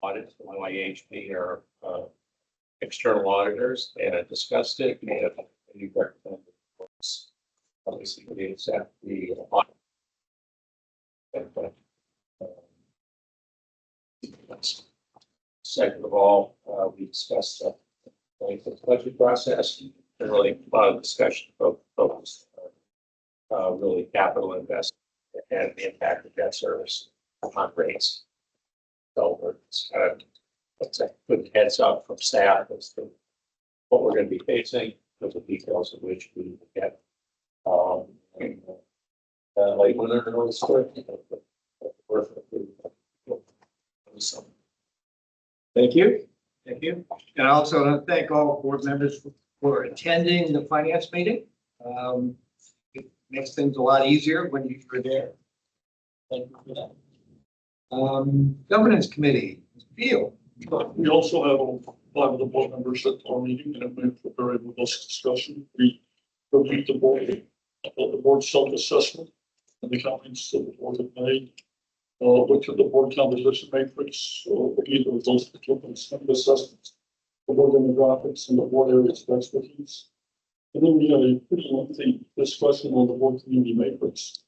Audits from YHP or external auditors and discussed it. We have any recommended reports. Obviously, we accept the audit. Second of all, we discussed the budget process and really a lot of discussion about focus, really capital investment and the impact of debt service on rates. So it's a good heads up from staff as to what we're going to be facing, with the details of which we will get. Like when they're really so. Thank you. Thank you. And I also want to thank all board members for attending the finance meeting. It makes things a lot easier when you're there. Thank you for that. Governance committee, Bill. We also have 5 of the board members at our meeting, and we have a very robust discussion. We reviewed the board self-assessment and the comments that the board had made. Looked at the board composition matrix, looking at those different assessments, the board demographics, and the board areas of expertise. And then we had a pretty lengthy discussion on the board community matrix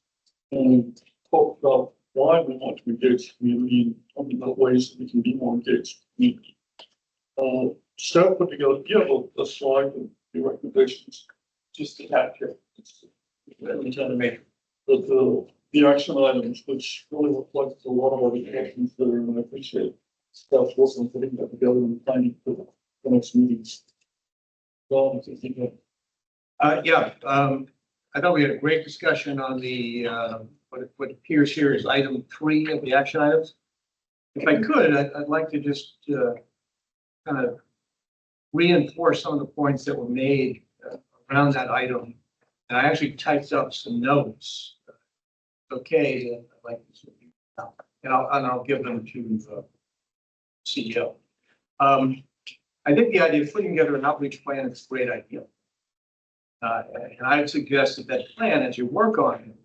and talked about why we want to engage the community and talking about ways that we can be more engaged with the community. Staff put together, you have a slide with the recommendations just to capture the action items, which really reflects a lot of our discussions there, and I appreciate staff working putting that together and planning for the next meetings. Well, I thought we had a great discussion on the what appears here is item 3 of the action items. If I could, I'd like to just kind of reinforce some of the points that were made around that item. And I actually typed up some notes. Okay, I'd like to, and I'll give them to the CEO. I think the idea of putting together an outreach plan is a great idea. And I would suggest that plan, as you work on it,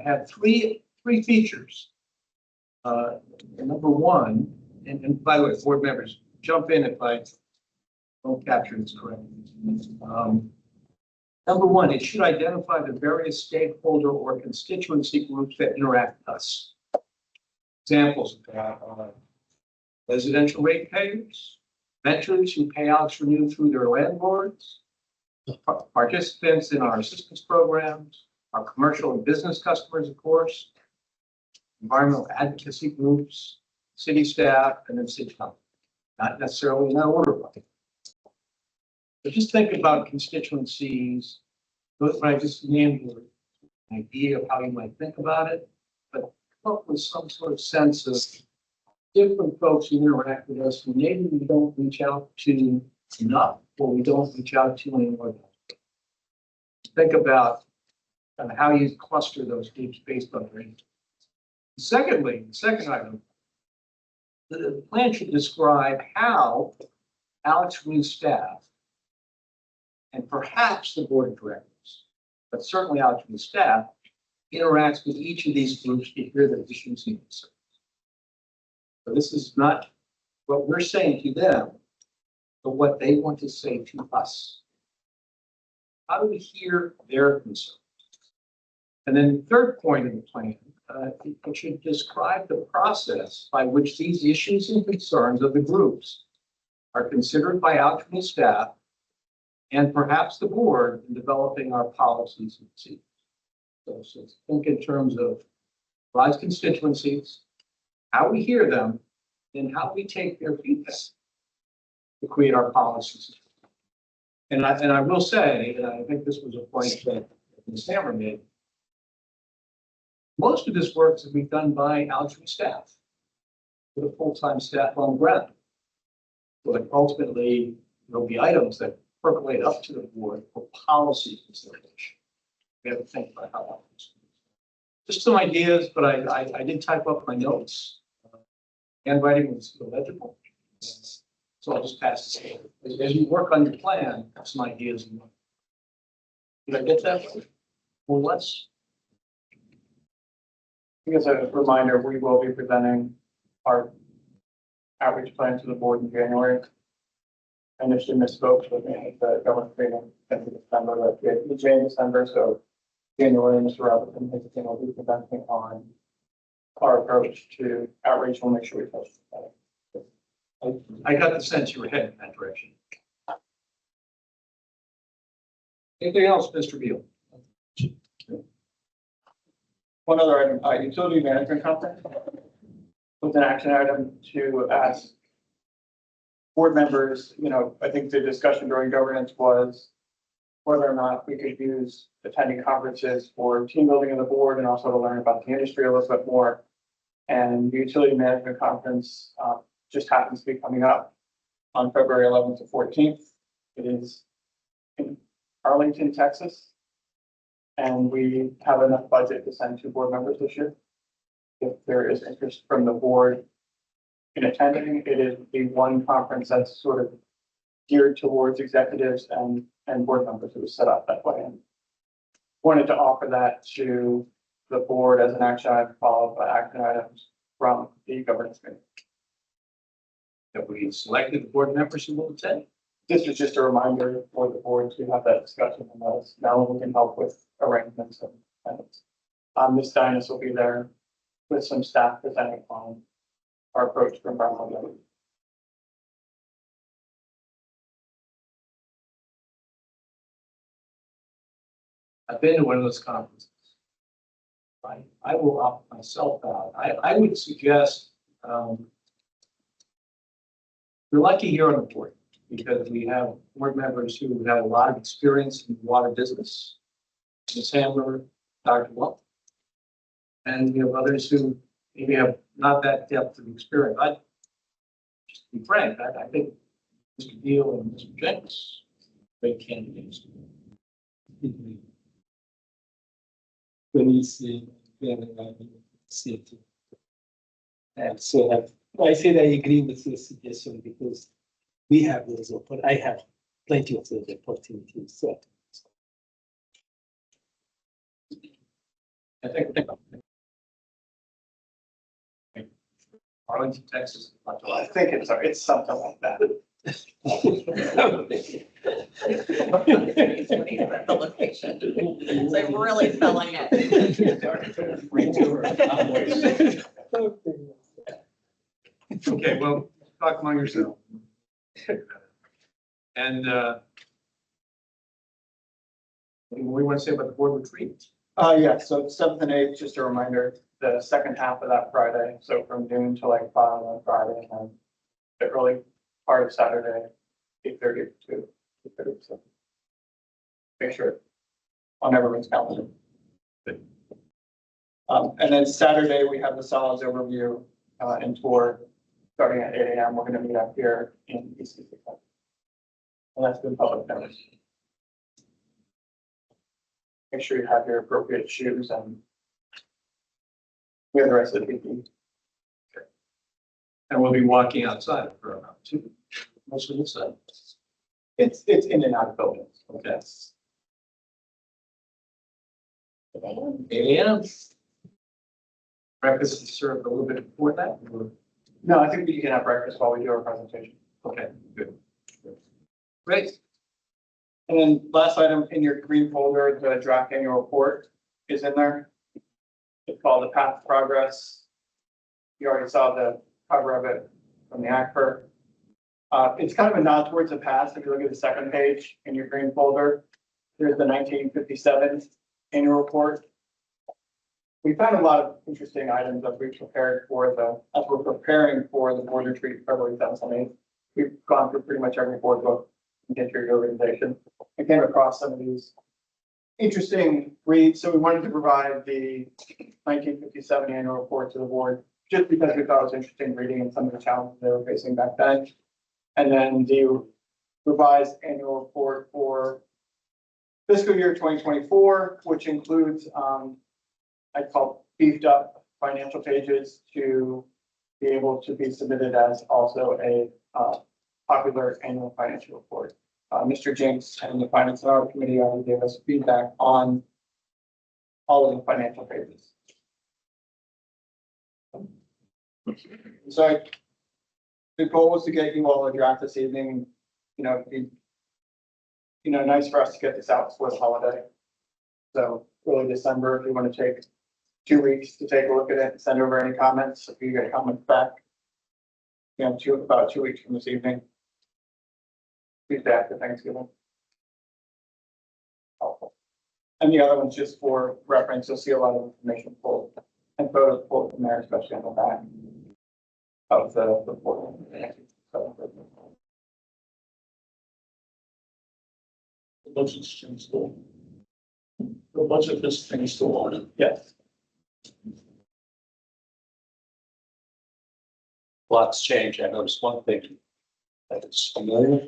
have three features. Number one, and by the way, board members, jump in if I don't capture this correctly. Number one, it should identify the various stakeholder or constituency groups that interact with us. Examples of that are residential ratepayers, renters who pay AlexRenew through their landlords, participants in our assistance programs, our commercial and business customers, of course, environmental advocacy groups, city staff, and then city council. Not necessarily in that order, but just think about constituencies. Those I just named were an idea of how you might think about it, but come up with some sort of sense of different folks who interact with us who maybe we don't reach out to enough, or we don't reach out to anymore. Think about kind of how you cluster those groups based on range. Secondly, the second item, the plan should describe how AlexRenew staff and perhaps the board of directors, but certainly AlexRenew staff, interacts with each of these groups to hear their issues and concerns. So this is not what we're saying to them, but what they want to say to us. How do we hear their concerns? And then the third point of the plan, it should describe the process by which these issues and concerns of the groups are considered by AlexRenew staff and perhaps the board in developing our policies and procedures. So think in terms of large constituencies, how we hear them, and how we take their feedback to create our policies. And I will say, and I think this was a point that Ms. Hammer made, most of this work is being done by AlexRenew staff with a full-time staff on the ground. But ultimately, there'll be items that percolate up to the board for policy consideration. We have to think about how that works. Just some ideas, but I did type up my notes. Handwriting was illegible, so I'll just pass this over. As you work on your plan, have some ideas. Did I get that? Or less? As a reminder, we will be presenting our outreach plan to the board in January. I initially misspoke with the government training in December, but we had each in December, so January, Mr. Robinson, his team will be presenting on our approach to outreach. We'll make sure we touch that. I got the sense you were heading in that direction. Anything else, Mr. Beal? One other item, utility management conference with an action item to ask board members, I think the discussion during governance was whether or not we could use attending conferences for team building of the board and also to learn about the industry a little bit more. And the utility management conference just happens to be coming up on February 11th to 14th. It is in Arlington, Texas. And we have enough budget to send 2 board members this year. If there is interest from the board in attending, it is the one conference that's sort of geared towards executives and board members. It was set up that way. And wanted to offer that to the board as an action item, followed by action items from the governance committee. Have we selected the board members who will attend? This is just a reminder for the board to have that discussion and let us know we can help with arrangements and Ms. Dynas will be there with some staff presenting on our approach for environmental. I've been to one of those conferences. I will opt myself out. I would suggest, we're lucky here on the board because we have board members who have a lot of experience in the water business. Ms. Handler, Dr. Wolf. And we have others who maybe have not that depth of experience. Just to be frank, I think Mr. Beal and Mr. Jenks, great candidates. When you see it. And so I said I agree with your suggestion because we have those I have plenty of those opportunities. So I think Arlington, Texas. I think it's something like that. The location. They're really selling it. Okay, well, talk among yourselves. And what do you want to say about the board retreat? Yeah, so 7th and 8th, just a reminder, the second half of that Friday, so from noon to like 5 on Friday, and the early part of Saturday, 8:30 to 2:30. So make sure on everyone's calendar. And then Saturday, we have the solids overview and tour starting at 8 a.m. We're going to meet up here in East. And that's been public notice. Make sure you have your appropriate shoes and we have the rest of the PPE. And we'll be walking outside for around 2, most of the time. It's in and out of buildings. Okay. 8 a.m. Breakfast is served a little bit before that. Or- No, I think we can have breakfast while we do our presentation. Okay, good. Great. And then last item in your green folder, the draft annual report is in there. It's called the Path to Progress. You already saw the cover of it from the ACFR. It's kind of a nod towards the past. If you look at the second page in your green folder, there's the 1957 annual report. We found a lot of interesting items as we prepared for as we're preparing for the board retreat February 7th and 8th. We've gone through pretty much every board book and history of the organization. I came across some of these interesting reads. So we wanted to provide the 1957 annual report to the board just because we thought it was interesting reading and some of the challenges they were facing back then. And then the revised annual report for fiscal year 2024, which includes, I call beefed up financial pages to be able to be submitted as also a popular annual financial report. Mr. Jenks and the Finance and Audit Committee already gave us feedback on all of the financial pages. So the goal was to get you all a draft this evening, it'd be, nice for us to get this out before the holiday. So early December, if you want to take 2 weeks to take a look at it, and send over any comments, if you get comments back. About 2 weeks from this evening. Tuesday after Thanksgiving. Helpful. And the other one's just for reference, you'll see a lot of information pulled and photos pulled from there, especially on the back of the report. The budget's changed still. The budget has changed still on it. Yes. Lots change. I noticed one thing that is familiar.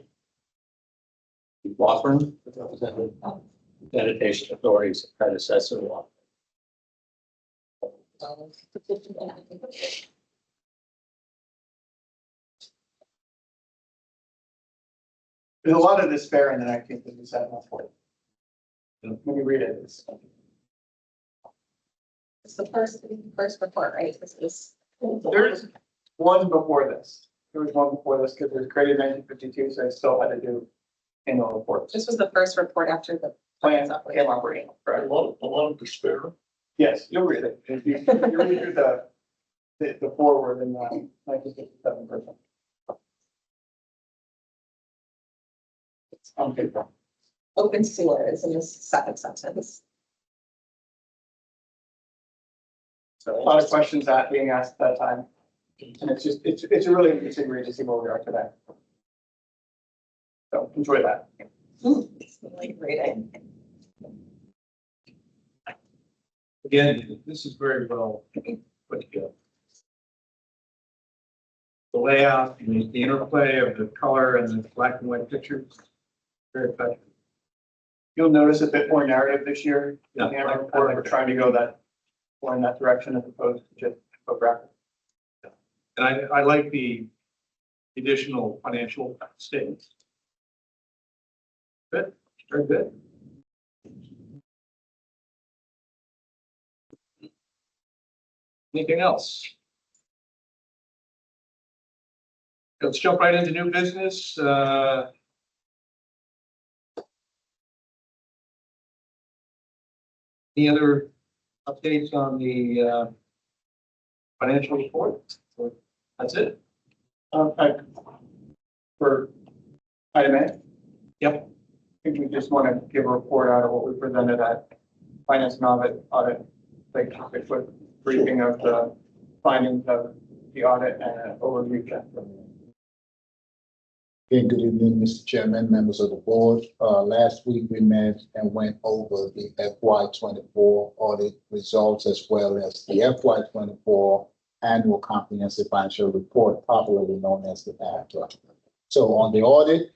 The law firm, sanitation authorities, predecessor law. There's a lot of despair in the 1957 report. When you read it, it's. It's the first report, right? This is. There's one before this. There was one before this because it was created in 1952, so I still had to do annual reports. This was the first report after the Plans operating. came operational, A correct? lot of despair. Yes, you'll read it. If you read through the forward in the 1957 version. On paper. Open sewer is in the second sentence. So a lot of questions being asked at that time. And it's a really interesting read to see where we are today. So enjoy that. It's like reading. Again, this is very well put together. The layout, the interplay of the color and the black and white pictures, very effective. You'll notice a bit more narrative this year. Yeah. In the annual report, we're trying to go more in that direction as opposed to just infographic. And I like the additional financial statements. Good, very good. Anything else? Let's jump right into new business. Any other updates on the financial report? That's it? For item A. Yep. I think we just want to give a report out of what we presented at finance and audit, like a quick briefing of the findings of the audit and an overview check. Okay, good evening, Mr. Chairman, members of the board. Last week we met and went over the FY24 audit results as well as the FY24 annual comprehensive financial report, popularly known as the AFTA. So on the audit,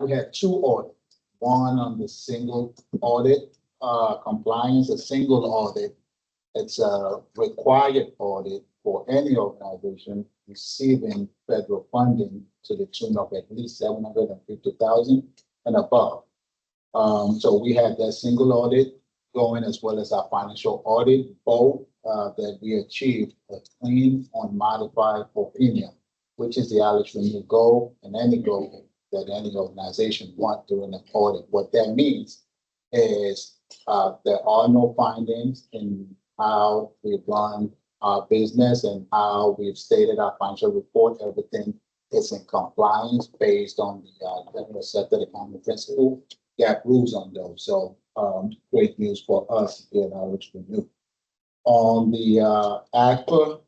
we had 2 audits. One on the single audit compliance, a single audit. It's a required audit for any organization receiving federal funding to the tune of at least $750,000 and above. So we had that single audit going as well as our financial audit, both that we achieved a clean, unmodified opinion, which is the AlexRenew goal and any goal that any organization wants during an audit. What that means is there are no findings in how we run our business and how we've stated our financial report. Everything is in compliance based on the accepted accounting principle. GAAP rules on those. So great news for us here at AlexRenew. On the ACPA,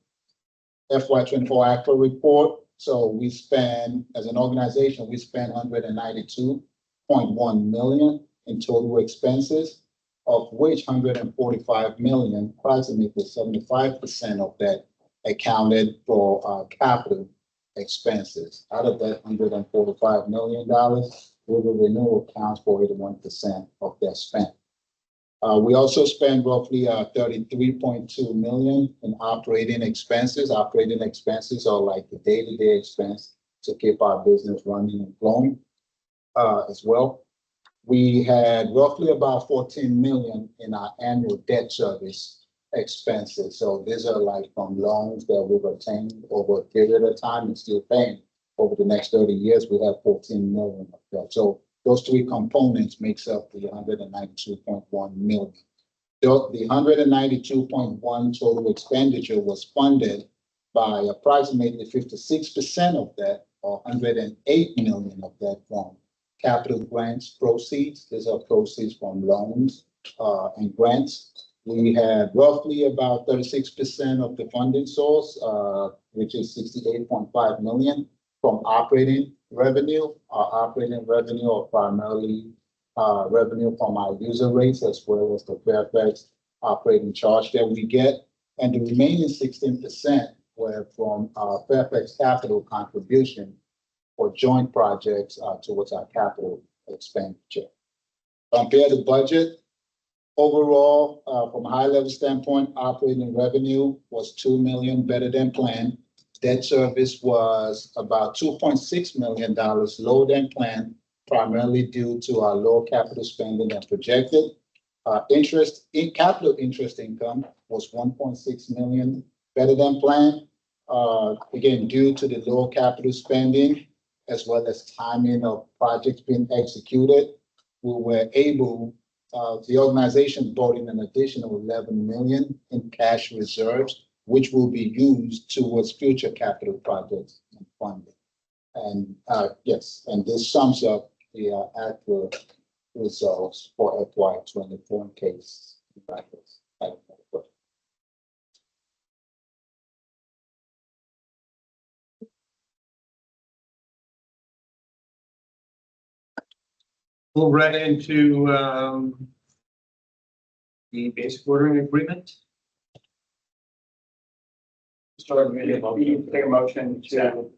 FY24 ACPA report, so we spend, as an organization, we spend $192.1 million in total expenses, of which 145 million, approximately 75% of that accounted for capital expenses. Out of that $145 million, AlexRenew accounts for 81% of that spend. We also spend roughly 33.2 million in operating expenses. Operating expenses are like the day-to-day expense to keep our business running and flowing as well. We had roughly about 14 million in our annual debt service expenses. So these are like from loans that we've obtained over a period of time and still paying. Over the next 30 years, we have 14 million of that. So those three components makes up the 192.1 million. The 192.1 total expenditure was funded by approximately 56% of that, or 108 million of that from capital grants proceeds. These are proceeds from loans and grants. We had roughly about 36% of the funding source, which is 68.5 million from operating revenue. Our operating revenue are primarily revenue from our user rates as well as the Fairfax operating charge that we get. And the remaining 16% were from Fairfax capital contribution for joint projects towards our capital expenditure. Compared to budget, overall, from a high level standpoint, operating revenue was 2 million better than planned. Debt service was about $2.6 million lower than planned, primarily due to our lower capital spending than projected. Capital interest income was 1.6 million better than planned. Again, due to the low capital spending, as well as timing of projects being executed, we were able, the organization brought in an additional 11 million in cash reserves, which will be used towards future capital projects and funding. And yes, and this sums up the actual results for FY24 in case. We'll run into the basic ordering agreement. Start with you take a motion to.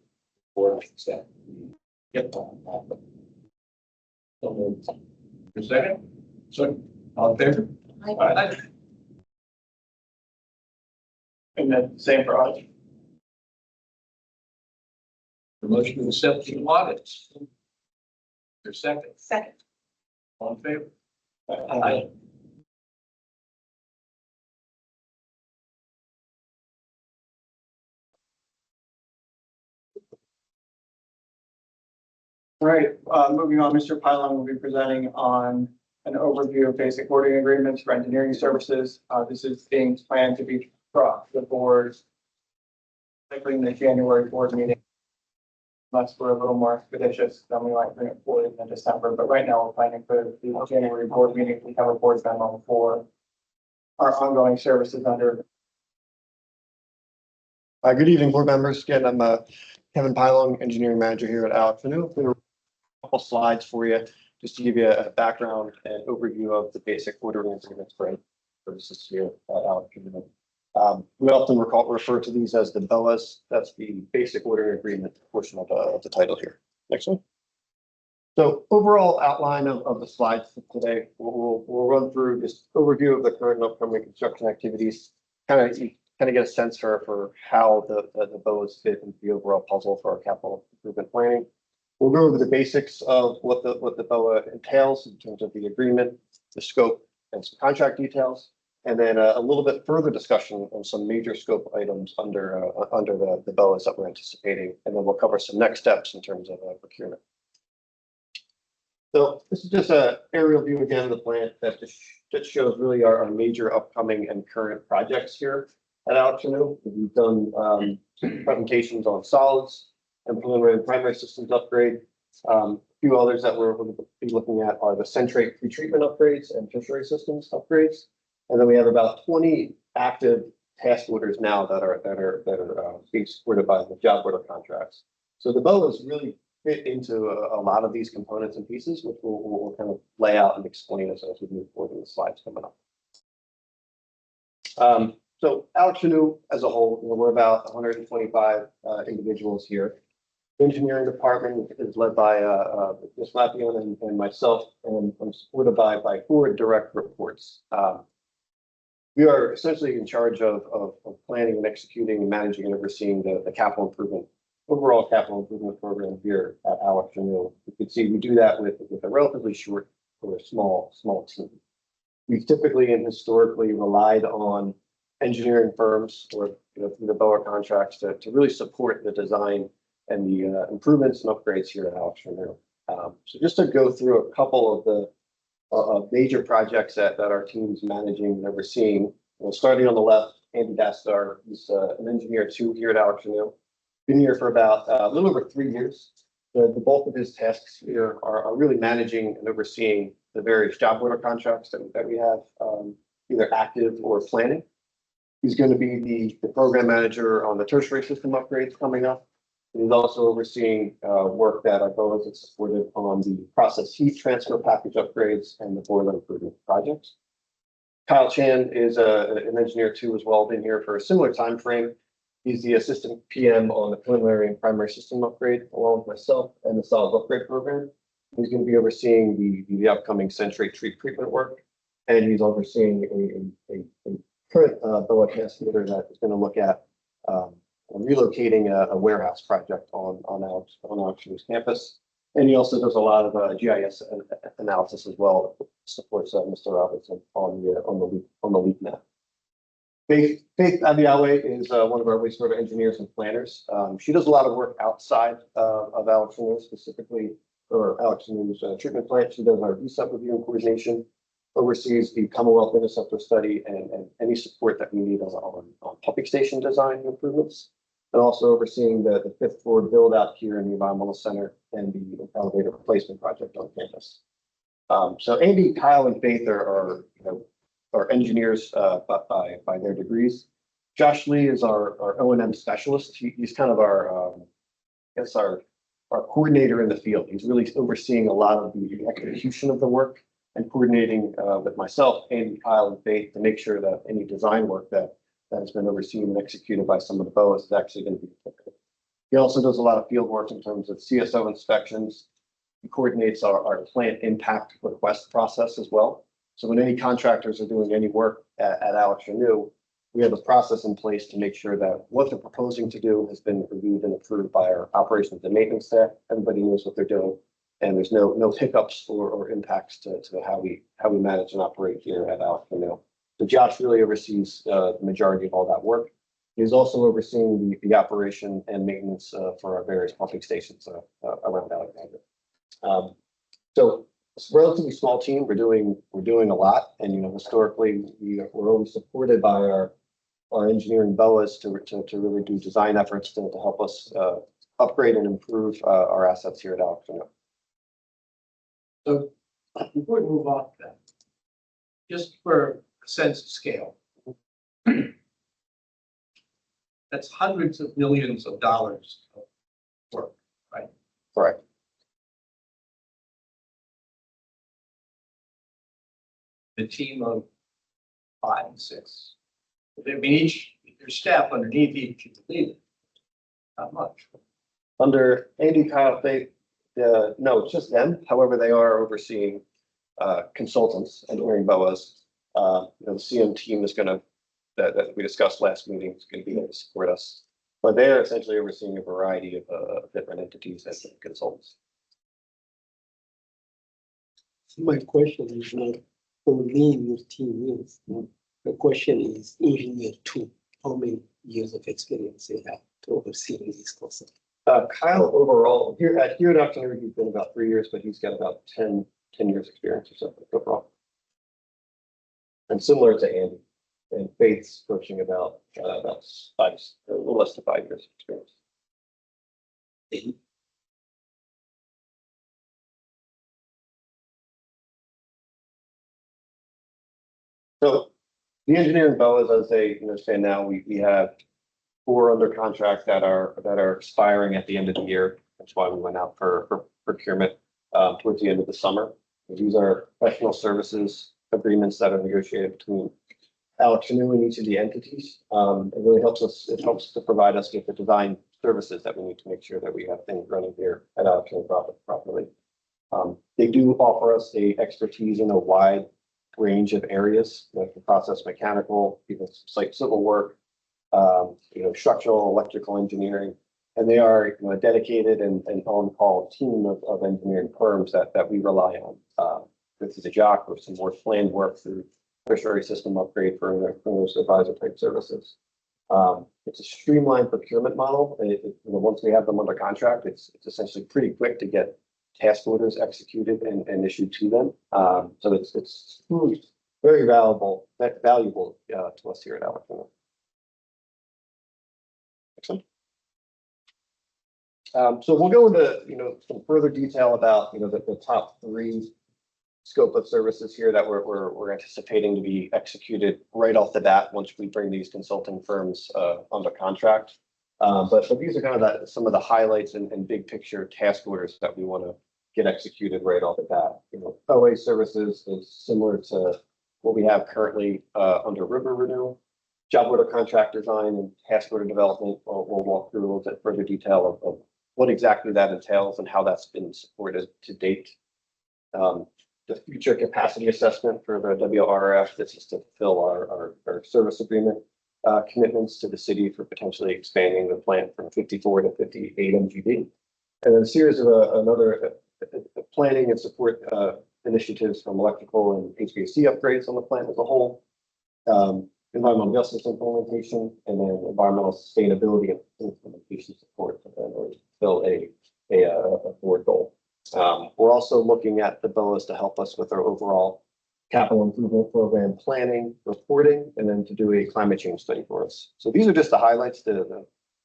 Board consent. Yep. For a second? Second. All in favor? Aye. And then same for us. The motion to accept the audits. For a second? Second. All in favor? Aye. All right, moving on, Mr. Pylon will be presenting on an overview of basic ordering agreements for engineering services. This is being planned to be brought to the board, likely in the January board meeting. Unless we're a little more expeditious, then we might bring it forward in December. But right now, we're planning for the January board meeting. We have a board memo for our ongoing services under. Good evening, board members. Again, I'm Kevin Pylong, engineering manager here at AlexRenew. A couple slides for you, just to give you a background and overview of the basic ordering agreements for services here at AlexRenew. We often refer to these as the BOAs. That's the basic ordering agreement portion of the title here. Next one. So overall outline of the slides for today, we'll run through just overview of the current and upcoming construction activities, kind of get a sense for how the BOAs fit into the overall puzzle for our capital improvement planning. We'll go over the basics of what the BOA entails in terms of the agreement, the scope, and some contract details, and then a little bit further discussion on some major scope items under the BOAs that we're anticipating, and then we'll cover some next steps in terms of procurement. So this is just an aerial view again of the plant that shows really our major upcoming and current projects here at AlexRenew. We've done presentations on solids and preliminary and primary systems upgrade. A few others that we're going to be looking at are the centrate pretreatment upgrades and tertiary systems upgrades. And then we have about 20 active task orders now that are being supported by the job order contracts. So the BOAs really fit into a lot of these components and pieces, which we'll kind of lay out and explain as we move forward in the slides coming up. So AlexRenew as a whole, we're about 125 individuals here. The engineering department is led by Ms. Lappion and myself, and I'm supported by 4 direct reports. We are essentially in charge of planning and executing and managing and overseeing the capital improvement, overall capital improvement program here at AlexRenew. You can see we do that with a relatively short or a small team. We've typically and historically relied on engineering firms or, through the BOA contracts to really support the design and the improvements and upgrades here at AlexRenew. So just to go through a couple of the major projects that our team's managing and overseeing. Starting on the left, Andy Dastar, he's an engineer too here at AlexRenew. Been here for about a little over 3 years. The bulk of his tasks here are really managing and overseeing the various job order contracts that we have, either active or planning. He's going to be the program manager on the tertiary system upgrades coming up. And he's also overseeing work that our BOAs have supported on the process heat transfer package upgrades and the boiler improvement projects. Kyle Chan is an engineer too as well, been here for a similar time frame. He's the assistant PM on the preliminary and primary system upgrade, along with myself and the solid upgrade program. He's going to be overseeing the upcoming centrate treatment work, and he's overseeing a current BOA task leader that is going to look at relocating a warehouse project on AlexRenew's campus. And he also does a lot of GIS analysis as well, supports Mr. Robinson on the LEAP map. Faith Abiawe is one of our wastewater engineers and planners. She does a lot of work outside of AlexRenew, specifically for AlexRenew's treatment plant. She does our VSUP review and coordination, oversees the Commonwealth Interceptor study and any support that we need on pumping station design improvements, and also overseeing the 5th floor build out here in the environmental center and the elevator replacement project on campus. So Andy, Kyle, and Faith are engineers by their degrees. Josh Lee is our O&M specialist. He's kind of our coordinator in the field. He's really overseeing a lot of the execution of the work and coordinating with myself, Andy, Kyle, and Faith to make sure that any design work that has been overseen and executed by some of the BOAs is actually going to be applicable. He also does a lot of field work in terms of CSO inspections. He coordinates our plant impact request process as well. So when any contractors are doing any work at AlexRenew, we have a process in place to make sure that what they're proposing to do has been reviewed and approved by our operations and maintenance staff. Everybody knows what they're doing, and there's no hiccups or impacts to how we manage and operate here at AlexRenew. So Josh really oversees the majority of all that work. He's also overseeing the operation and maintenance for our various pumping stations around Alexandria. So it's a relatively small team. We're doing a lot, and historically we're always supported by our engineering BOAs to really do design efforts to help us upgrade and improve our assets here at AlexRenew. So before we move on to that, just for a sense of scale, that's hundreds of millions of dollars of work, right? Correct. The team of 5 and 6. I mean, your staff underneath each of the leaders, not much. Under Andy, Kyle, Faith, no, it's just them. However, they are overseeing consultants, engineering BOAs. The CM team is going to, that we discussed last meeting, is going to be able to support us. But they're essentially overseeing a variety of different entities as consultants. My question is not how lean your team is. The question is, engineer 2, how many years of experience they have to oversee these concepts? Kyle, overall, here at AlexRenew, he's been about 3 years, but he's got about 10 years experience or something overall. And similar to Andy, and Faith's approaching about 5, a little less than 5 years experience. So the engineering BOAs, as they say now, we have 4 under contract that are expiring at the end of the year. That's why we went out for procurement towards the end of the summer. These are professional services agreements that are negotiated between AlexRenew and each of the entities. It really helps us. It helps to provide us with the design services that we need to make sure that we have things running here at AlexRenew properly. They do offer us the expertise in a wide range of areas, like the process mechanical, even site civil work, structural, electrical engineering, and they are a dedicated and on-call team of engineering firms that we rely on. This is a job or some more planned work through tertiary system upgrade for those advisor type services. It's a streamlined procurement model. Once we have them under contract, it's essentially pretty quick to get task orders executed and issued to them. So it's very valuable to us here at AlexRenew. Excellent. So we'll go into some further detail about the top three scope of services here that we're anticipating to be executed right off the bat once we bring these consulting firms under contract. But these are kind of some of the highlights and big picture task orders that we want to get executed right off the bat. OA services is similar to what we have currently under AlexRenew. Job order contract design and task order development, we'll walk through a little bit further detail of what exactly that entails and how that's been supported to date. The future capacity assessment for the WRF, this is to fulfill our service agreement commitments to the city for potentially expanding the plant from 54 to 58 MGD. And then a series of another planning and support initiatives from electrical and HVAC upgrades on the plant as a whole, environmental justice implementation, and then environmental sustainability and implementation support to fulfill a board goal. We're also looking at the BOAs to help us with our overall capital improvement program planning, reporting, and then to do a climate change study for us. So these are just the highlights, the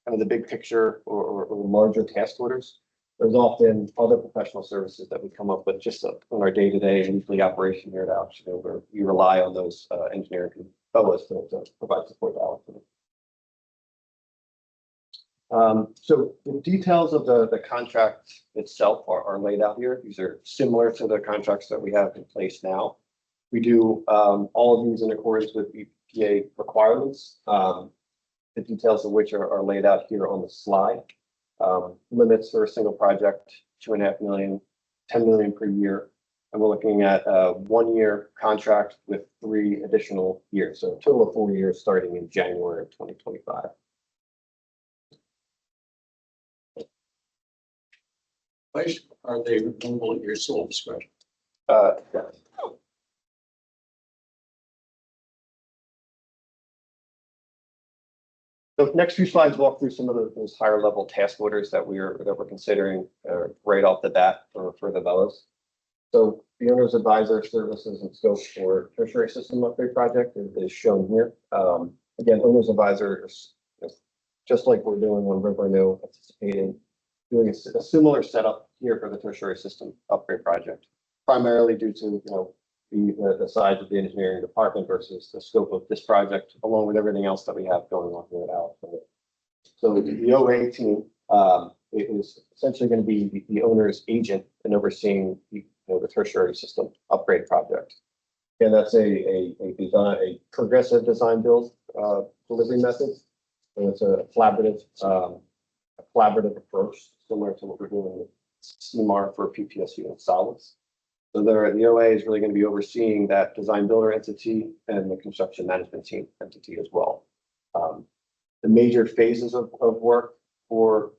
kind of the big picture or larger task orders. There's often other professional services that we come up with just on our day-to-day and weekly operation here at AlexRenew, where we rely on those engineering BOAs to provide support to AlexRenew. So the details of the contract itself are laid out here. These are similar to the contracts that we have in place now. We do all of these in accordance with EPA requirements, the details of which are laid out here on the slide. Limits for a single project, $2.5 million, $10 million per year. And we're looking at a 1-year contract with 3 additional years. So a total of 4 years starting in January of 2025. Are they renewable at your sole discretion? Yeah. The next few slides walk through some of those higher level task orders that we're considering right off the bat for the BOAs. So the owner's advisor services and scope for tertiary system upgrade project is shown here. Again, owner's advisor is just like we're doing on AlexRenew, anticipating doing a similar setup here for the tertiary system upgrade project, primarily due to the size of the engineering department versus the scope of this project, along with everything else that we have going on here at AlexRenew. So the OA team it is essentially going to be the owner's agent and overseeing the tertiary system upgrade project. And that's a progressive design build delivery method. And it's a collaborative approach, similar to what we're doing with CMAR for PPSU and solids. So the OA is really going to be overseeing that design builder entity and the construction management team entity as well. The major phases of work for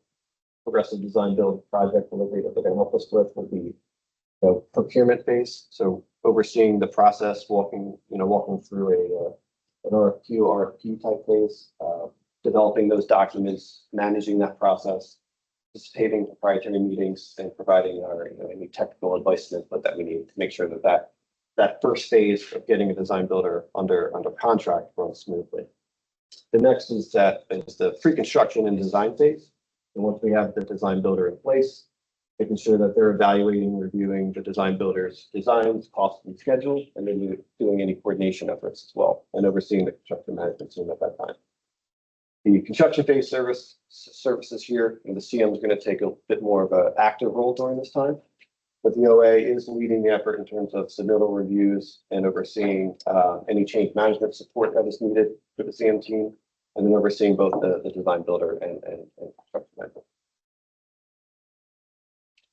progressive design build project delivery that they're going to help us with will be the procurement phase. So overseeing the process, walking through an RFQ type phase, developing those documents, managing that process, participating in proprietary meetings, and providing our any technical advice and input that we need to make sure that first phase of getting a design builder under contract runs smoothly. The next is the pre-construction and design phase. And once we have the design builder in place, making sure that they're evaluating, reviewing the design builder's designs, cost, and schedule, and then doing any coordination efforts as well, and overseeing the construction management team at that time. The construction phase services here, and the CM is going to take a bit more of an active role during this time. But the OA is leading the effort in terms of submittal reviews and overseeing any change management support that is needed for the CM team, and then overseeing both the design builder and construction management.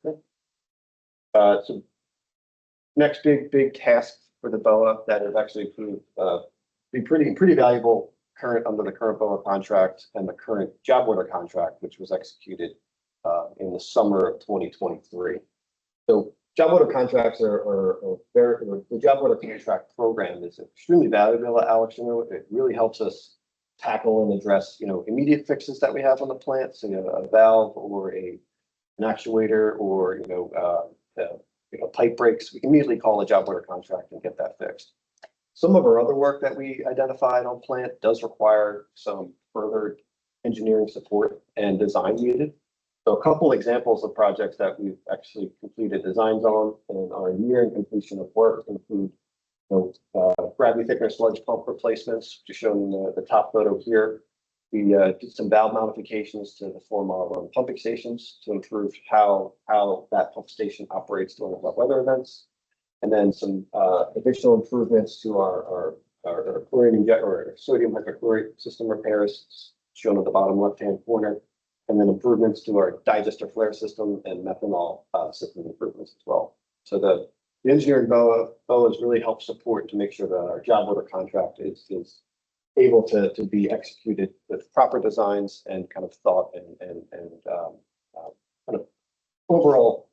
Okay. So next big task for the BOA that has actually proved be pretty valuable under the current BOA contract and the current job order contract, which was executed in the summer of 2023. So job order contracts are very, the job order contract program is extremely valuable at AlexRenew. It really helps us tackle and address, immediate fixes that we have on the plant. So, a valve or an actuator or, pipe breaks, we can immediately call a job order contract and get that fixed. Some of our other work that we identified on plant does require some further engineering support and design needed. So a couple examples of projects that we've actually completed designs on and are nearing completion of work include gravity thickener sludge pump replacements, which is shown in the top photo here. We did some valve modifications to the four model pumping stations to improve how that pump station operates during wet weather events. And then some additional improvements to our chlorine injector or sodium hypochlorite system repairs shown at the bottom left-hand corner. And then improvements to our digester flare system and methanol system improvements as well. So the engineering BOA has really helped support to make sure that our job order contract is able to be executed with proper designs and kind of thought and kind of overall,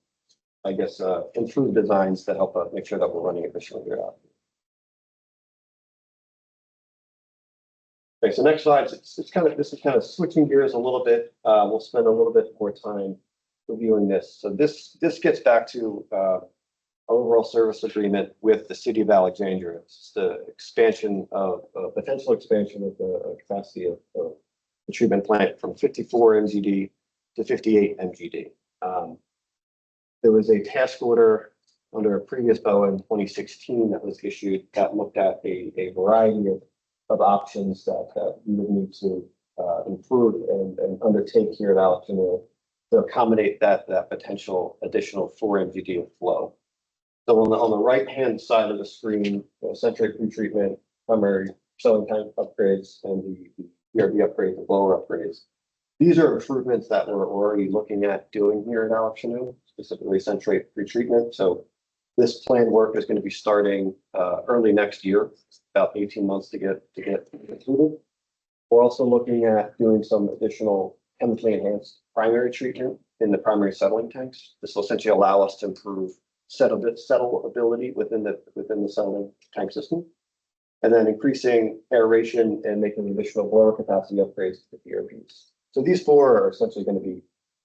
I guess, improved designs that help make sure that we're running efficiently here. Okay, so next slide, this is kind of switching gears a little bit. We'll spend a little bit more time reviewing this. So this gets back to overall service agreement with the city of Alexandria. It's the expansion of potential expansion of the capacity of the treatment plant from 54 MGD to 58 MGD. There was a task order under a previous BOA in 2016 that was issued that looked at a variety of options that we would need to improve and undertake here at AlexRenew to accommodate that potential additional 4 MGD of flow. So on the right-hand side of the screen, centric pretreatment, primary selling tank upgrades, and the PRB upgrades, the blower upgrades. These are improvements that we're already looking at doing here at AlexRenew, specifically centrate pretreatment. So this planned work is going to be starting early next year, about 18 months to get concluded. We're also looking at doing some additional chemically enhanced primary treatment in the primary settling tanks. This will essentially allow us to improve settleability within the settling tank system, and then increasing aeration and making additional blower capacity upgrades to the PRBs. So these four are essentially going to be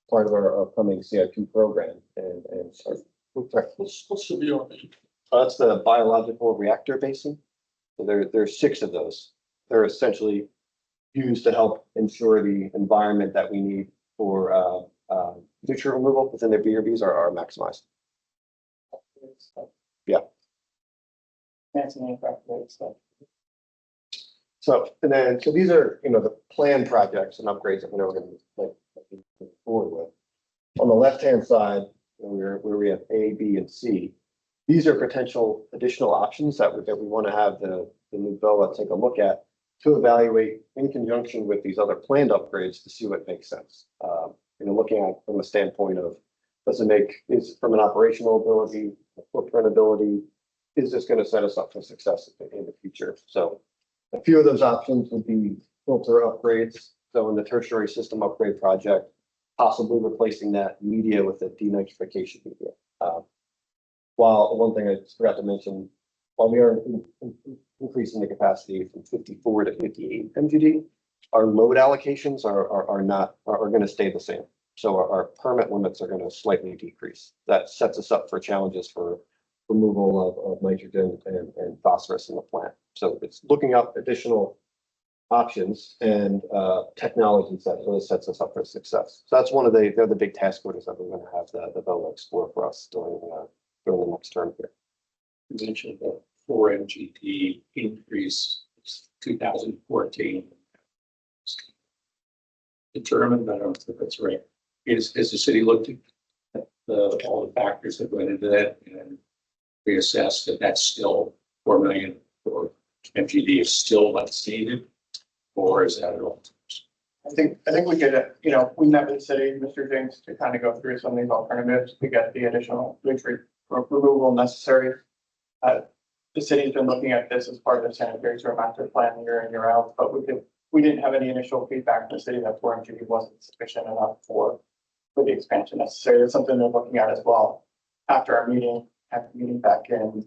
part of our upcoming CIP program. And sorry, What's the BRB? that's the biological reactor basin. So there's 6 of those. They're essentially used to help ensure the environment that we need for nutrient removal within their BRBs are maximized. Yeah. Fancy name for stuff. So these are the planned projects and upgrades that we're going to move forward with. On the left-hand side, where we have A, B, and C, these are potential additional options that we want to have the new BOA take a look at to evaluate in conjunction with these other planned upgrades to see what makes sense. Looking at from a standpoint of is from an operational ability, a footprint ability, is this going to set us up for success in the future? So a few of those options would be filter upgrades. So in the tertiary system upgrade project, possibly replacing that media with a denitrification media. While one thing I forgot to mention, while we are increasing the capacity from 54 to 58 MGD, our load allocations are going to stay the same. So our permit limits are going to slightly decrease. That sets us up for challenges for removal of nitrogen and phosphorus in the plant. So it's looking up additional options and technologies that really sets us up for success. So that's they're the big task orders that we're going to have the BOA explore for us during the next term here. You mentioned the 4 MGD increase 2014. Determined, I don't think that's right. Is the city looked at all the factors that went into that and reassessed that that's still 4 million for MGD is still what's needed, or is that at all? I think we could, we met with the city, Mr. James, to kind of go through some of these alternatives to get the additional nutrient removal necessary. The city's been looking at this as part of the sanitary sewer master plan year in, year out, but we didn't have any initial feedback from the city that 4 MGD wasn't sufficient enough for the expansion necessary. That's something they're looking at as well. after our meeting, back in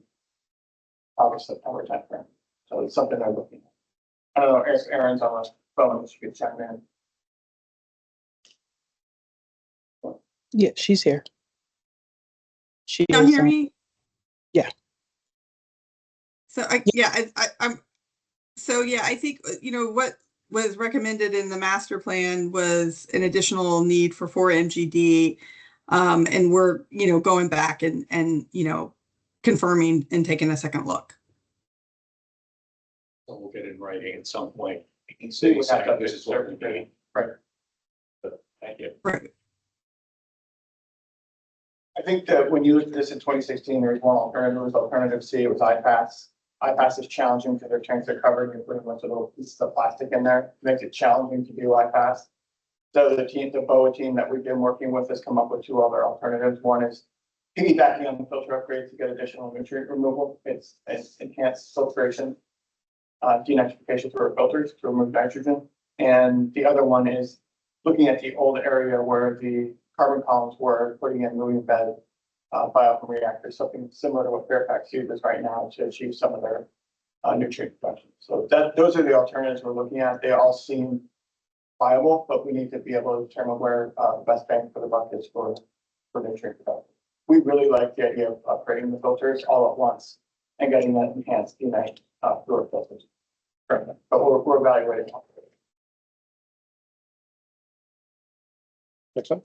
August, September timeframe. So it's something I'm looking at. I don't know if Aaron's on the phone, she could chime in. Yeah, she's here. She Can you is, hear me? yeah. So I think, what was recommended in the master plan was an additional need for 4 MGD. And we're, going back and confirming and taking a second look. So we'll get in writing at some point. You can We say, would have to this is what we need. Right. Thank you. Right. I think that when you looked at this in 2016, there was one alternative, alternative C, it was iPass. iPass is challenging because their tanks are covered, and you put a bunch of little pieces of plastic in there, it makes it challenging to do iPass. So the BOA team that we've been working with has come up with 2 other alternatives. One is piggybacking on the filter upgrade to get additional nutrient removal. It's enhanced filtration, denitrification through our filters to remove nitrogen. And the other one is looking at the old area where the carbon columns were, putting in moving bed biofilm reactors, something similar to what Fairfax uses right now to achieve some of their nutrient production. So those are the alternatives we're looking at. They all seem viable, but we need to be able to determine where the best bang for the buck is for nutrient production. We really like the idea of upgrading the filters all at once and getting that enhanced DNAT through our filters. But we're evaluating. Next one.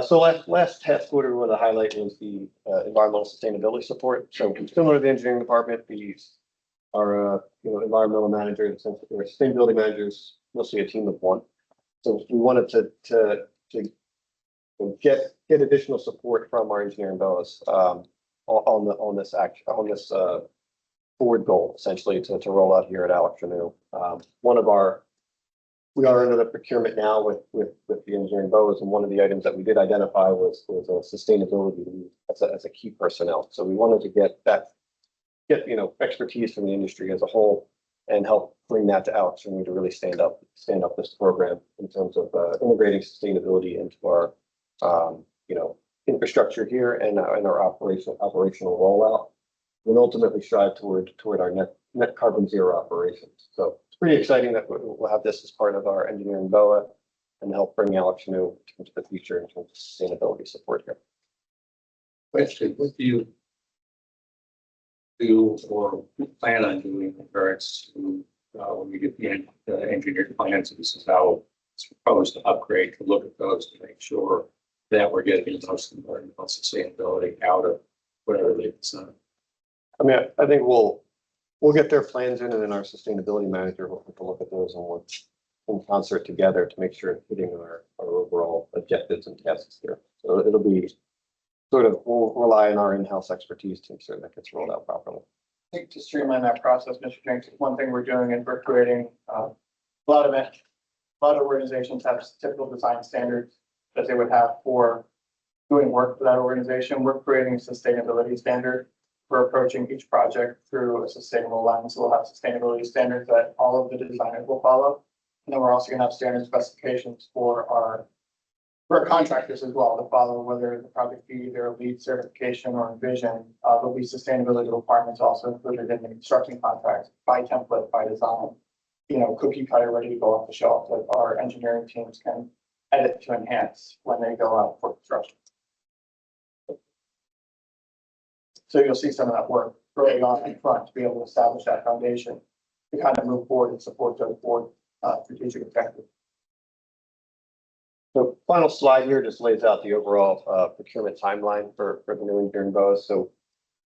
So last task order we want to highlight was the environmental sustainability support. So similar to the engineering department, these are environmental managers and sustainability managers, mostly a team of 1. So we wanted to get additional support from our engineering BOAs on this board goal, essentially to roll out here at AlexRenew. We are under the procurement now with the engineering BOAs, and one of the items that we did identify was a sustainability lead as a key personnel. So we wanted to get expertise from the industry as a whole and help bring that to AlexRenew to really stand up this program in terms of integrating sustainability into our infrastructure here and our operational rollout, and ultimately strive toward our net carbon zero operations. So it's pretty exciting that we'll have this as part of our engineering BOA and help bring AlexRenew into the future in terms of sustainability support here. Question, what do you do or plan on doing in regards to when we get the engineered plans? This is how it's proposed to upgrade, to look at those to make sure that we're getting the most environmental sustainability out of whatever they've done. I mean, I think we'll get their plans in, and then our sustainability manager will take a look at those and work in concert together to make sure it's hitting our overall objectives and tasks here. So it'll be we'll rely on our in-house expertise to ensure that gets rolled out properly. I think to streamline that process, Mr. Jenks, one thing we're doing is we're creating a lot of organizations have typical design standards that they would have for doing work for that organization. We're creating a sustainability standard. We're approaching each project through a sustainable lens. So we'll have sustainability standards that all of the designers will follow. And then we're also going to have standard specifications for our contractors as well to follow, whether the project be either a LEED certification or Envision. There'll be sustainability requirements also included in the construction contracts by template, by design, cookie cutter ready to go off the shelf that our engineering teams can edit to enhance when they go out for construction. So you'll see some of that work early on in front to be able to establish that foundation to kind of move forward and support those board strategic objectives. So final slide here just lays out the overall procurement timeline for the new engineering BOAs. So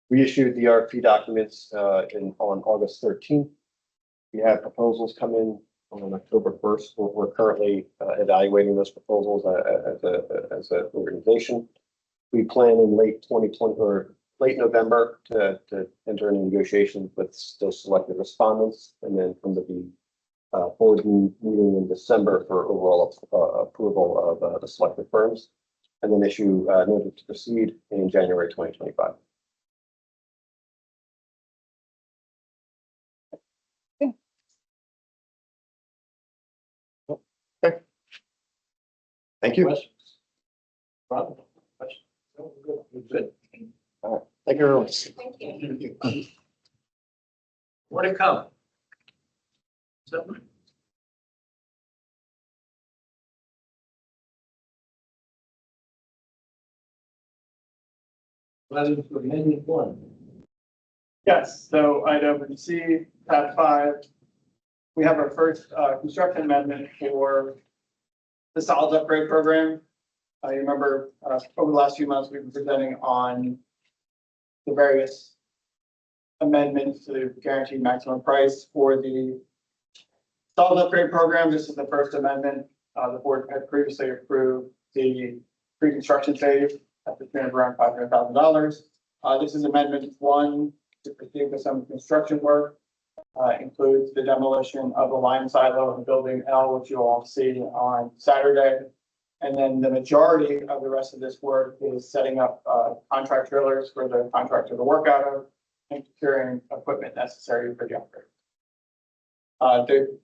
we issued the RFP documents on August 13th. We had proposals come in on October 1st. We're currently evaluating those proposals as an organization. We plan in late 2020 or late November to enter into negotiations with those selected respondents, and then come to the board meeting in December for overall approval of the selected firms, and then issue notice to proceed in January 2025. Okay. Thank you. Questions? Rob? Questions? No, we're good. Good. Thank you, everyone. Thank you. More to come. Is that right? Item for amendment 1. Yes, so item C, tab 5. We have our first construction amendment for the solids upgrade program. You remember over the last few months, we've been presenting on the various amendments to the guaranteed maximum price for the solids upgrade program. This is the first amendment. The board had previously approved the pre-construction phase at the tune of around $500,000. This is amendment 1 to proceed with some construction work. Includes the demolition of the lime silo in building L, which you'll all see on Saturday. And then the majority of the rest of this work is setting up contract drillers for the contractor to work out of and procuring equipment necessary for the upgrade. The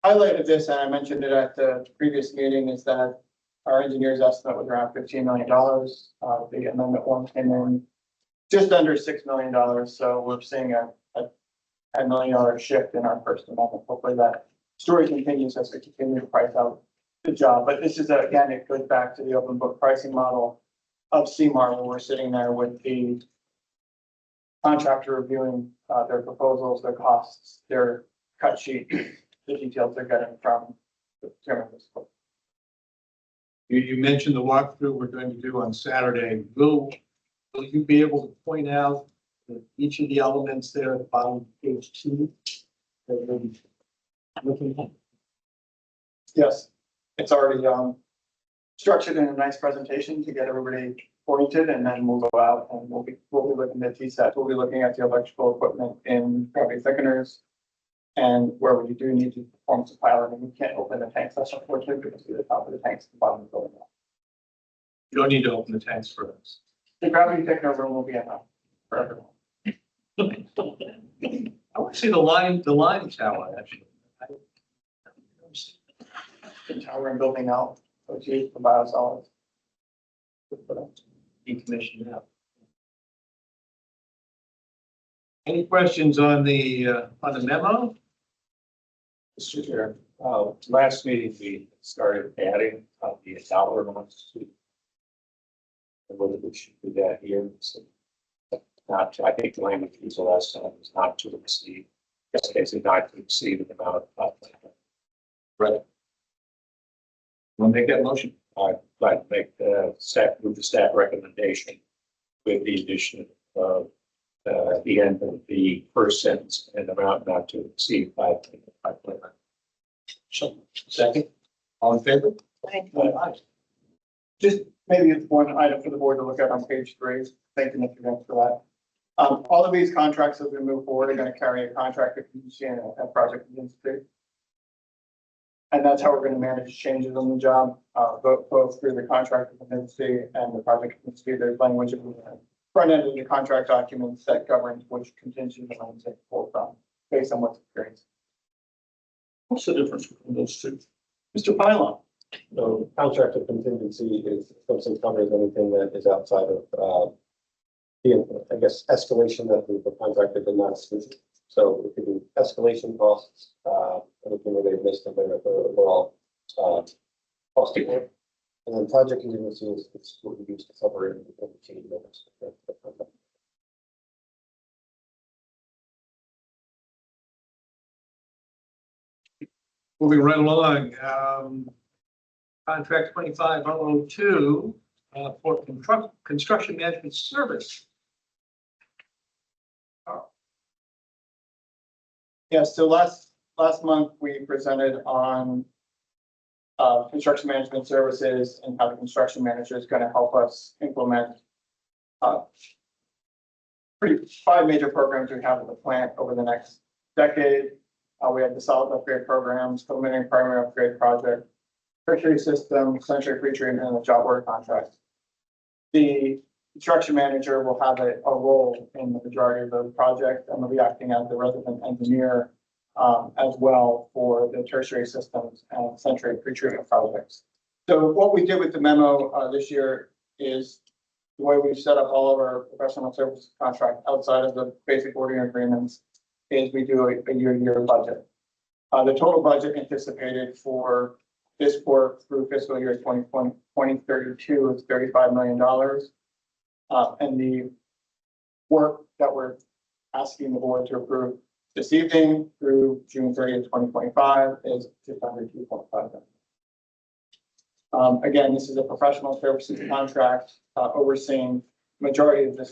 highlight of this, and I mentioned it at the previous meeting, is that our engineer's estimate was around $15 million. The amendment 1 came in just under $6 million. So we're seeing a $10 million shift in our first amendment. Hopefully that story continues as we continue to price out the job. But this is, again, it goes back to the open book pricing model of CMAR, where we're sitting there with the contractor reviewing their proposals, their costs, their cut sheet, the details they're getting from the procurement. You mentioned the walkthrough we're going to do on Saturday. Will you be able to point out each of the elements there at the bottom of page 2 that we'll be looking at? Yes, it's already structured in a nice presentation to get everybody oriented, and then we'll go out and we'll be looking at TSAT. We'll be looking at the electrical equipment in gravity thickeners, and where we do need to perform some piloting. We can't open the tanks, that's unfortunately, because the top of the tanks at the bottom of the building. You don't need to open the tanks for us. The gravity thickener room will be enough for everyone. I want to see the line tower, actually. The tower and building out, so it's used for biosolids. Decommissioned out. Any questions on the memo? Mr. Chair, last meeting, we started adding the dollar amounts to. And whether we should do that here, so not, I think the language was the last time was not to exceed, just basically not to exceed the amount of. Right. Want to make that motion? I'd like to make move the staff recommendation with the addition of the end of the first sentence and amount not to exceed 5.5. Second. All in favor? Aye. Just maybe it's one item for the board to look at on page 3. Thank you, Mr. Vance, for that. All of these contracts as we move forward are going to carry a contract contingency and a project contingency. And that's how we're going to manage changes on the job, both through the contract contingency and the project contingency. There's language in the front end of the contract documents that governs which contingency we're going to take forward from based on what's experienced. What's the difference between those two? Mr. Pylon. So contract of contingency is something covers anything that is outside of, I guess, escalation that the contractor did not see. So it could be escalation costs, anything that they've missed in their overall, cost of work. And then project contingency is what we use to cover it in the change orders. Moving right along, contract 25002 for construction management service. Yeah, so last month we presented on construction management services and how the construction manager is going to help us implement 5 major programs we have at the plant over the next decade. We have the solid upgrade programs, preliminary primary upgrade project, tertiary system, century pretreatment, and the job order contract. The construction manager will have a role in the majority of those projects and will be acting as the resident engineer as well for the tertiary systems and century pretreatment projects. So what we did with the memo this year is the way we've set up all of our professional services contract outside of the basic ordering agreements is we do a year-to-year budget. The total budget anticipated for this work through fiscal year 2032 is $35 million. And the work that we're asking the board to approve this evening through June 30th, 2025 is just under 2.5 million. Again, this is a professional services contract overseeing a majority of the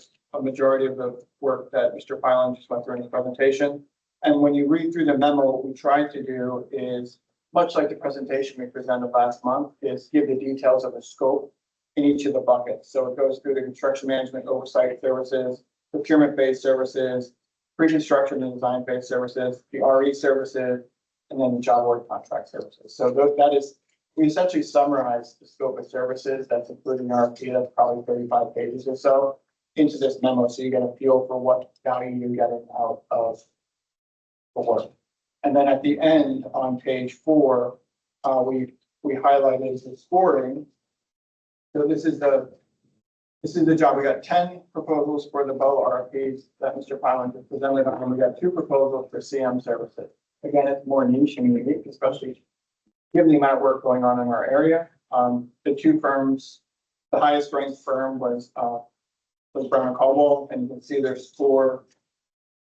work that Mr. Pylan just went through in his presentation. And when you read through the memo, what we tried to do is, much like the presentation we presented last month, is give the details of the scope in each of the buckets. So it goes through the construction management oversight services, procurement-based services, pre-construction and design-based services, the RE services, and then the job work contract services. So that is, we essentially summarize the scope of services that's including RFP, that's probably 35 pages or so, into this memo, so you get a feel for what value you're getting out of the work. And then at the end on page 4, we highlighted the scoring. So this is the job. We got 10 proposals for the BOW RFPs that Mr. Pylan just presented on, and we got 2 proposals for CM services. Again, it's more niche and unique, especially given the amount of work going on in our area. The 2 firms, the highest ranked firm was Brown & Caldwell, and you can see their score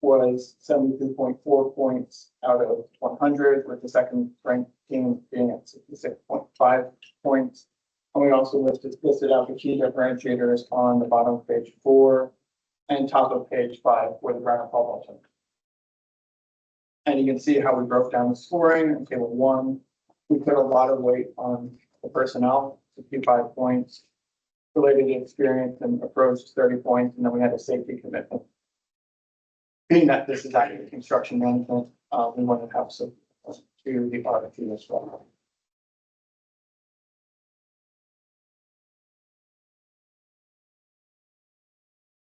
was 72.4 points out of 100, with the second ranked team being at 66.5 points. And we also listed out the key differentiators on the bottom of page 4 and top of page 5 where the Brown & Caldwell took. And you can see how we broke down the scoring. In table 1, we put a lot of weight on the personnel, 65 points, related to experience and approach 30 points, and then we had a safety commitment. Being that this is actually construction management, we want to have some to the RFP as well.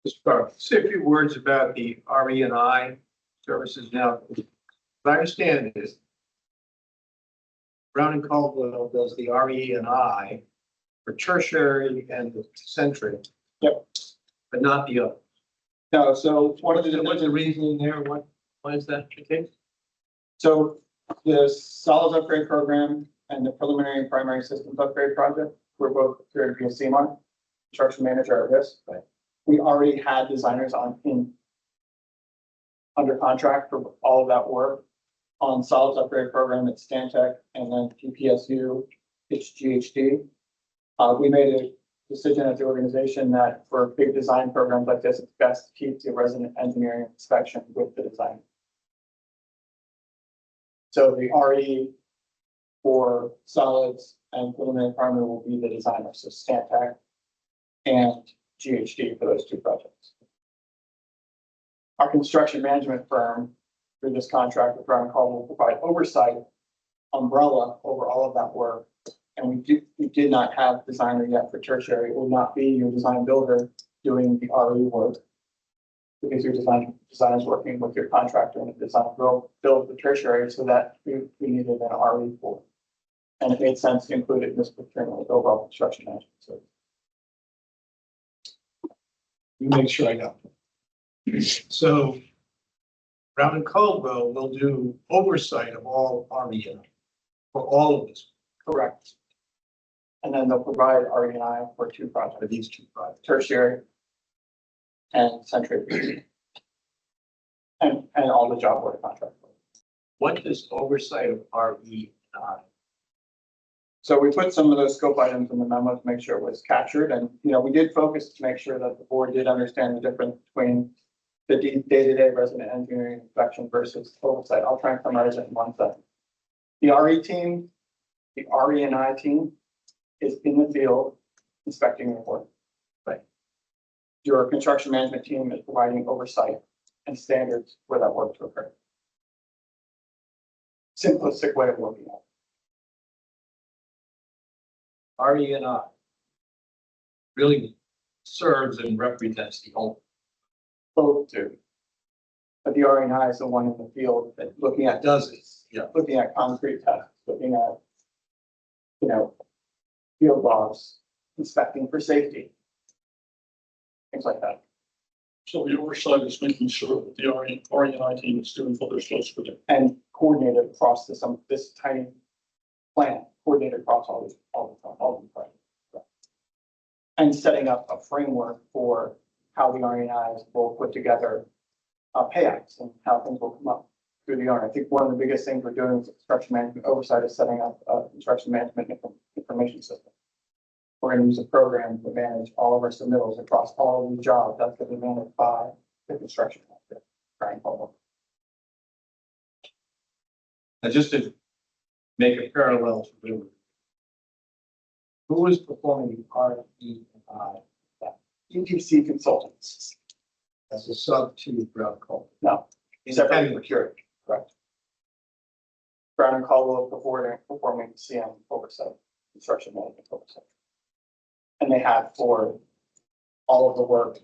Just say a few words about the RE&I services now. What I understand is Brown & Caldwell does the RE&I for tertiary and the centric. Yep. But not the other. No, so What's the reasoning there? Why is that the case? So the solids upgrade program and the preliminary and primary systems upgrade project, we're both here to be a CMAR, construction manager at risk. But we already had designers under contract for all of that work. On solids upgrade program, it's Stantec, and then PPSU, it's GHD. We made a decision as the organization that for big design programs like this, it's best to keep the resident engineering inspection with the design. So the RE for solids and preliminary primary will be the designer, so Stantec and GHD for those 2 projects. Our construction management firm, through this contract with Brown & Caldwell, will provide oversight, umbrella over all of that work. And we did not have designer yet for tertiary. It will not be your design builder doing the RE work, because your design is working with your contractor and the design build the tertiary, so that we needed an RE for. And it made sense to include it in this procurement with overall construction management. So You make sure I got it. So Brown & Caldwell will do oversight of all RE&I for all of this. correct. And then they'll provide RE&I for 2 projects, For these 2 projects. tertiary and century. And all the job work contract. What is oversight of RE&I? So we put some of those scope items in the memo to make sure it was captured, and, we did focus to make sure that the board did understand the difference between the day-to-day resident engineering inspection versus oversight. I'll try and summarize it in 1 second. The RE team, the RE&I team is in the field inspecting your work. Right. Your construction management team is providing oversight and standards for that work to occur. Simplistic way of looking at it. RE&I really serves and represents the whole. Both do. But the RE&I is the one in the field that looking at Does it? Yeah. looking at concrete tests, looking at, field logs, inspecting for safety. things like that. So the oversight is making sure that the RENI team is doing what they're supposed to do. And coordinated across this tiny plan, coordinated across all these projects. And setting up a framework for how the REIs will put together payouts and how things will come up through the owner. I think one of the biggest things we're doing with construction management oversight is setting up a construction management information system. We're going to use a program to manage all of our submittals across all of the jobs that's going to be managed by the construction manager. Brian Palmer. And just to make a parallel to River. Who is performing the REI EPC consultants, as a sub to Brown Cole? no, separately procured, correct. Brown and Caldwell performing CM oversight, construction management oversight. And they have for all of the work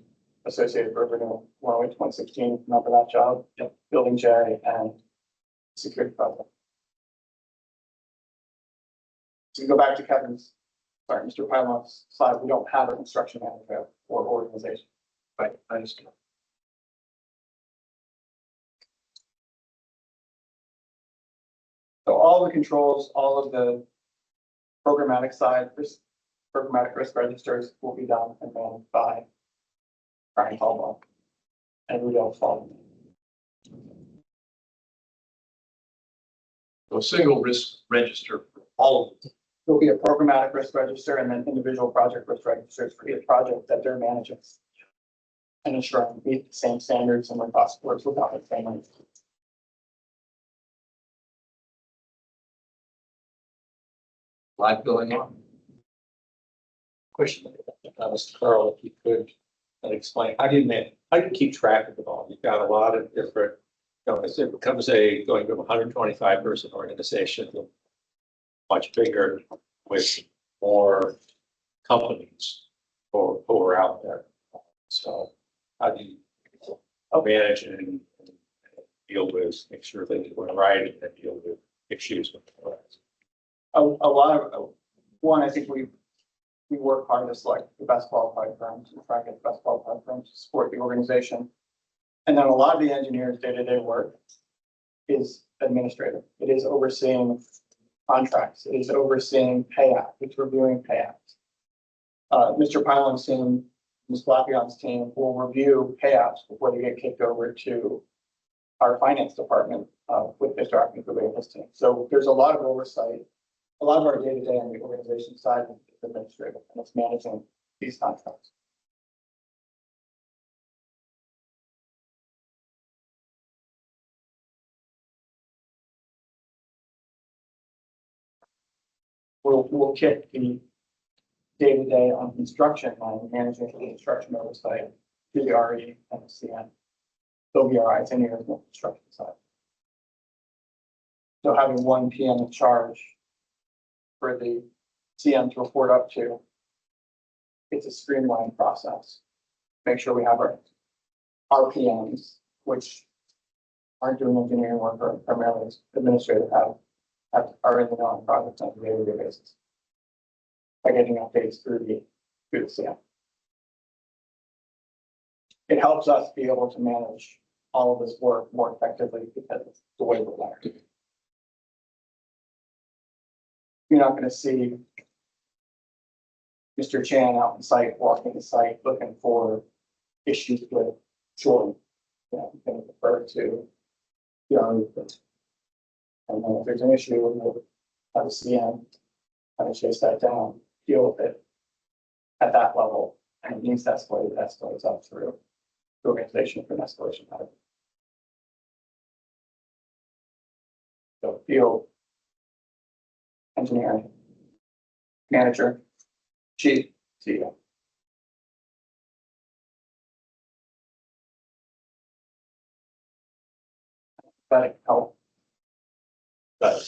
associated with Renewal 108, 2016, remember that job? Yep. Building J and security project. So you go back to Mr. Pylon's slide, we don't have a construction manager or organization. Right, I understand. So all the controls, all of the programmatic side, programmatic risk registers will be done and managed by Brian Caldwell and Rudolph Falvey. So a single risk register for all of them. There'll be a programmatic risk register and then individual project risk registers for each project that they're managing. And ensuring we meet the same standards and when possible, it's without the same money. Live going on. Question, Mr. Carl, if you could explain, how do you keep track of it all? You've got a lot of different, as it becomes going from 125 person organization to much bigger with more companies who are out there. So how do you manage and deal with, make sure things are going right and deal with issues with the A lot of, one, I think we work hard to select the best qualified firms and try to get the best qualified firms to support the organization. And then a lot of the engineers' day-to-day work is administrative. It is overseeing contracts. It is overseeing payout. It's reviewing payouts. Mr. Pylon's team, Ms. Blackion's team will review payouts before they get kicked over to our finance department with Mr. Ackerman's team. So there's a lot of oversight. A lot of our day-to-day on the organization side is administrative, and it's managing these contracts. We'll kick the day-to-day on construction line, managing the construction oversight to the RE and the CN. They'll be our eyes and ears on the construction side. So having one PM in charge for the CM to report up to, it's a streamlined process. Make sure we have our PMs, which aren't doing engineering work or primarily administrative, are in the know on projects on a daily basis by getting updates through the CM. It helps us be able to manage all of this work more effectively because it's the way we're wired. You're not going to see Mr. Chan out in site, walking the site, looking for issues with shoring. You can refer to the RE. And then if there's an issue, we'll have a CM, kind of chase that down, deal with it at that level. And it needs to escalate, it escalates up through the organization for an escalation matter. So field engineering, manager, chief, CEO. That help. But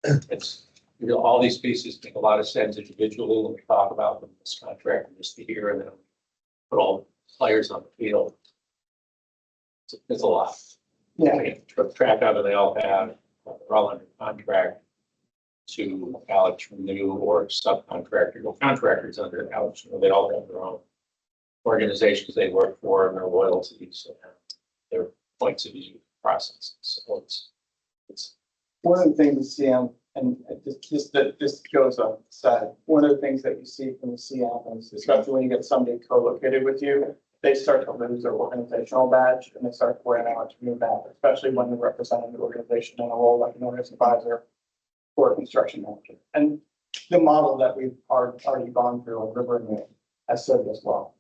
it's, all these pieces make a lot of sense individually when we talk about them, this contract and just here, and then put all the players on the field. It's a lot. Yeah, Track out, and they all have, they're all under contract to AlexRenew or subcontractor, or contractors under AlexRenew, they all have their own organizations they work for and their loyalties and their points of view processes. So it's One of the things the CM, and this goes aside, one of the things that you see from the CM is, especially when you get somebody co-located with you, they start to lose their organizational badge and they start wearing out a new badge, especially when they're representing the organization in a role like an owner's advisor or a construction manager. And the model that we've already gone through on AlexRenew has served us well.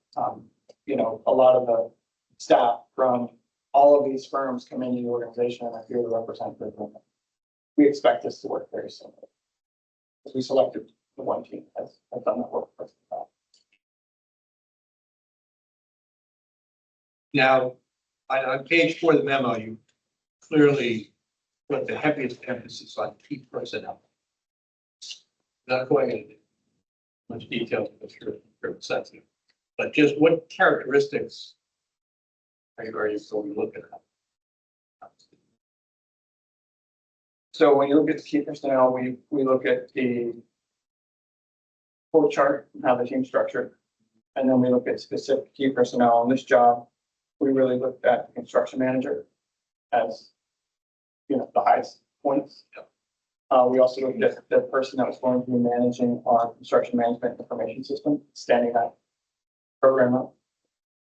You know, a lot of the staff from all of these firms come into the organization and are here to represent their women. We expect this to work very similarly. Because we selected the one team has done that work for us. Now, on page 4 of the memo, you clearly put the heaviest emphasis on key personnel. Not going into much detail because you're sensitive, but just what characteristics are you going to be looking at? So when you look at the key personnel, we look at the full chart, and how the team's structured. And then we look at specific key personnel on this job. We really looked at the construction manager as, you know, the highest points. We also looked at the person that was going to be managing our construction management information system, standing that program up.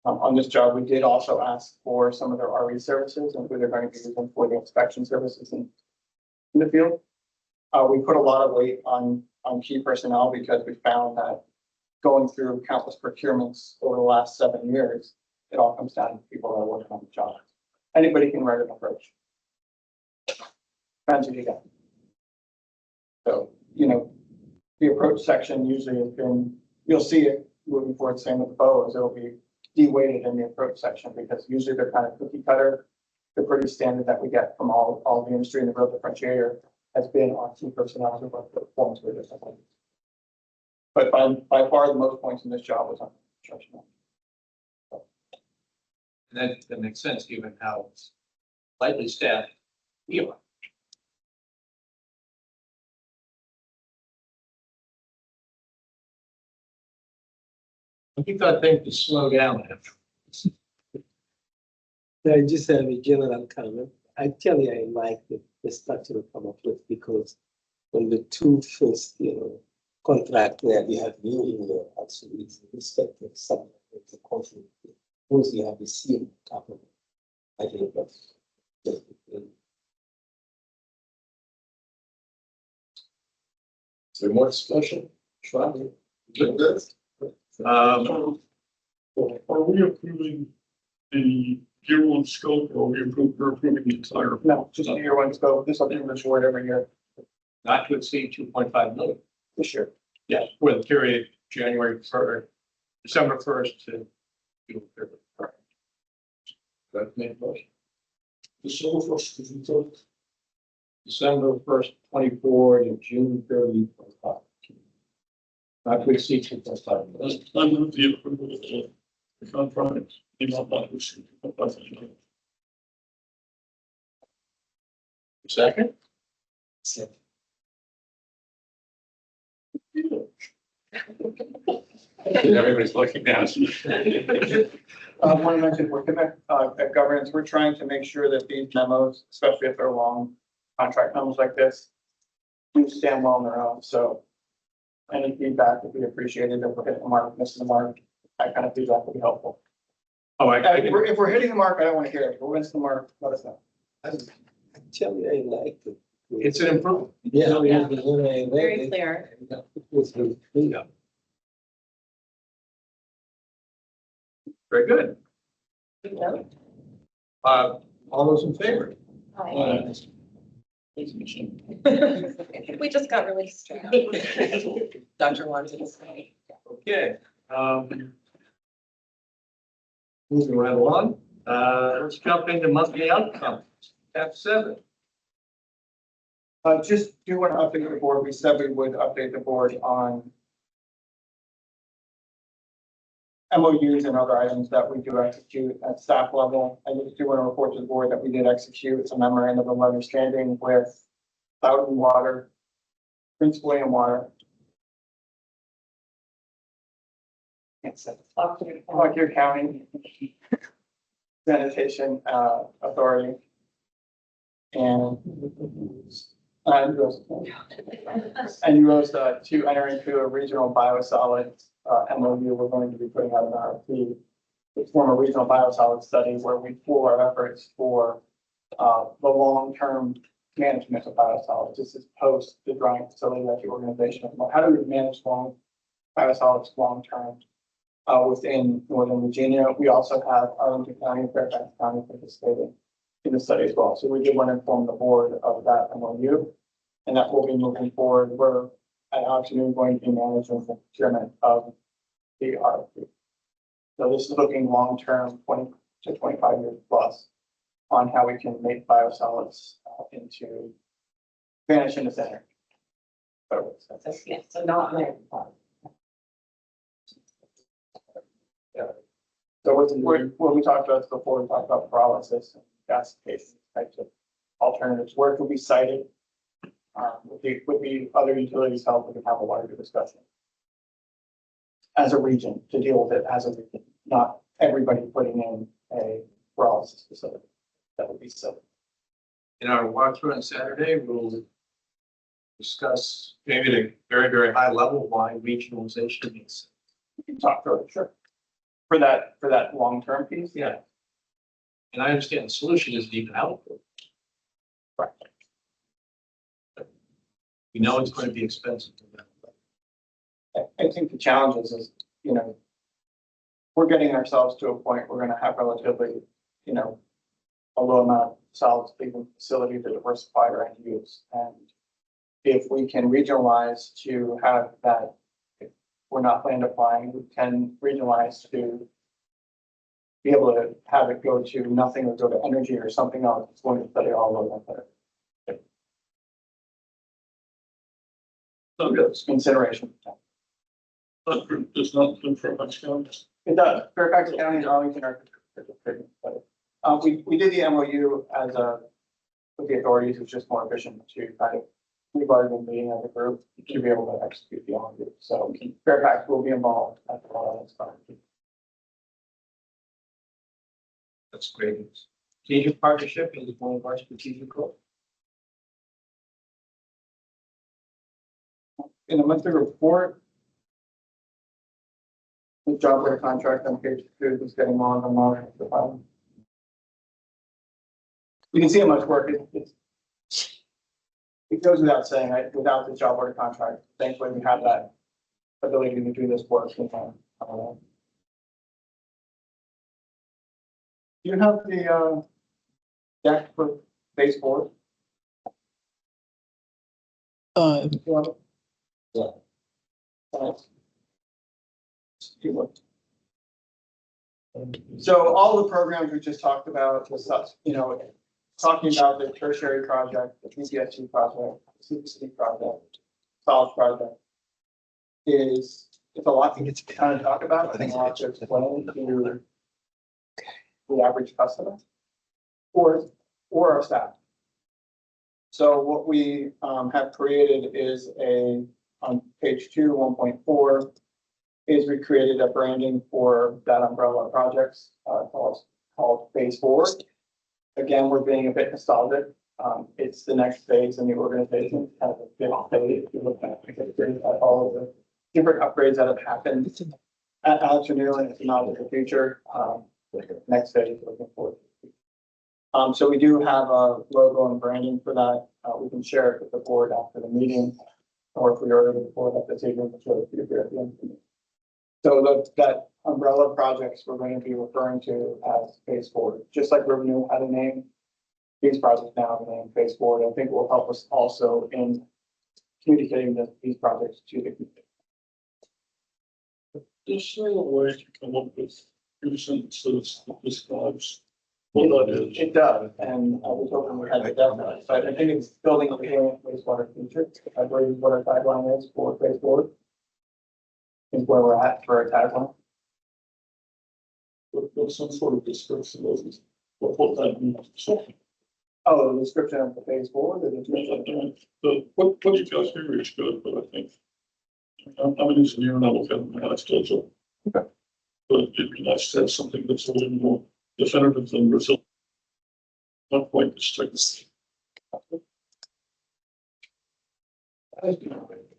On this job, we did also ask for some of their RE services and who they're going to be using for the inspection services in the field. We put a lot of weight on key personnel because we found that going through countless procurements over the last 7 years, it all comes down to people that are working on the job. Anybody can write an approach. Depends who you got. So, you know, the approach section usually has been, you'll see it moving forward, same with the bows, it'll be de-weighted in the approach section because usually they're kind of cookie cutter. They're pretty standard that we get from all the industry, and the real differentiator has been on key personnel who work for performance with different. But by far the most points in this job was on construction. And that makes sense given how lightly staffed we are. I think that thing to slow down after. I just have a general comment. Actually, I like the structure we come up with because on the two first, contract where we have new in there, actually, it's respected some of the conflict. Once you have the seal couple, I think that's. Is there more discussion? Try. Good. Are we approving the year one scope or are we approving the entire? No, just a year one scope. This will be restored every year Not to exceed 2.5 million. this year. Yes, for the period January 1st, December 1st to June 30th. That made a motion. December first, because we told. December 1st, 24 to June 30th, 25. Not to exceed 2.5 million. I move the approval of the contract. Not to exceed 2.5 million. Second? everybody's looking down. I want to mention, we're gonna, at governance, we're trying to make sure that these memos, especially if they're long contract memos like this, do stand well on their own. So any feedback would be appreciated. If we're hitting the mark, missing the mark, that kind of feedback would be helpful. Oh, If we're hitting the mark, I don't want to hear it. If we're missing the mark, let us know. Actually, I like it. it's an improvement. Yeah. Very clear. It was very clear. Very good. Good note. All those in favor? Hi. We just got really distracted. Dr. wanted to say. Okay. Moving right along, let's jump into monthly outcomes. Tab 7. Just do want to update the board. We said we would update the board on MOUs and other items that we do execute at staff level. I just do want to report to the board that we did execute a memorandum of understanding with Loudoun Water, Prince William Water, Fauquier County Sanitation Authority. And you rose to enter into a regional biosolids MOU. We're going to be putting out an RFP to form a regional biosolids study where we pool our efforts for the long-term management of biosolids. This is post the drying facility that the organization. How do we manage biosolids long-term within Northern Virginia? We also have Arlington County and Fairfax County participating in the study as well. So we did want to inform the board of that MOU, and that will be moving forward. We're at AlexRenew going to be managing the procurement of the RFP. So this is looking long-term, 20 to 25 years plus, on how we can make biosolids into vanish into thin air. So not there. So when we talked about this before, we talked about pyrolysis and gasification types of alternatives, where it could be cited. With the other utilities help, we can have a larger discussion as a region to deal with it as a region, not everybody putting in a pyrolysis facility. That would be silly. In our walkthrough on Saturday, we'll discuss maybe at a very, very high level why regionalization is. We can talk through it, sure. For that long-term piece, Yeah. And I understand the solution isn't even out there. Right. We know it's going to be expensive to them. I think the challenge is, we're getting ourselves to a point we're gonna have relatively, a low amount of solids leaving the facility to diversify our end use. And if we can regionalize to have that, if we're not land applying, we can regionalize to be able to have it go to nothing or go to energy or something else. It's going to study all of them. So good consideration. That group does not come from Fairfax County. It does. Fairfax County and Arlington are. We did the MOU as with the authorities. It's just more efficient to kind of, we've already been meeting as a group to be able to execute the MOU. So Fairfax will be involved at the next time. That's great. Strategic partnership is one of our strategic goals. In the monthly report, the job order contract on page 2 is getting longer and longer. You can see how much work it goes without saying, right? Without the job order contract, thankfully we have that ability to do this work. Do you have the deck for phase 4? Yeah. So all the programs we just talked about, talking about the tertiary project, the PCSC project, the CPC project, college project, it's a lot to get to kind of talk about. I think a lot to explain to the average customer or our staff. So what we have created is on page 2, 1.4, is we created a branding for that umbrella of projects called phase 4. Again, we're being a bit nostalgic. It's the next phase in the organization, kind of a big phase. If you look at all of the different upgrades that have happened at AlexRenew, and it's not in the future. Next phase, looking forward. So we do have a logo and branding for that. We can share it with the board after the meeting, or if we already with the board at this evening, we'll show it to you here at the end. So that umbrella projects we're going to be referring to as phase 4, just like Revenue had a name. These projects now have a name, phase 4. I think it will help us also in communicating these projects to the community. Is there a way to come up with two sentences that describes what that is? It does, and I was hoping we had it definitely. So I think it's building a resilient wastewater future. I believe what our tagline is for phase 4 is where we're at for our tagline. With some sort of description of what that means. So, Oh, the description of the phase 4, the description. what you got here is good, but I think I'm an engineer and I look at my schedule. But it'd be nice to have something that's a little more definitive than resilient. One point is check this.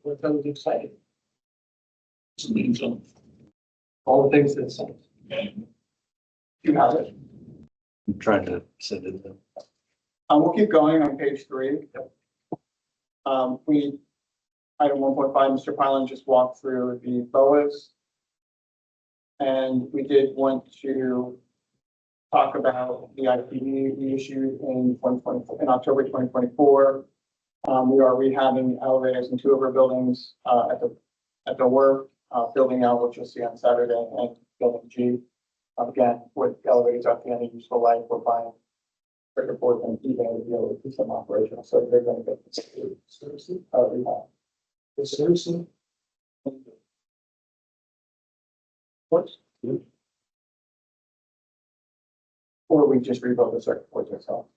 What sounds exciting? Means, All the things that sound. You have it. I'm trying to send it to them. We'll keep going on page 3. Item 1.5, Mr. Pylan just walked through the BOAs. And we did want to talk about the IPD we issued in October 2024. We are rehabbing elevators in 2 of our buildings, at the work, building L, which you'll see on Saturday, and building G. Again, with elevators at the end of useful life, we're buying circuit boards and even to be able to keep them operational, so they're going to get this rehab. the citizen. What? Or we just rebuild the circuit boards ourselves.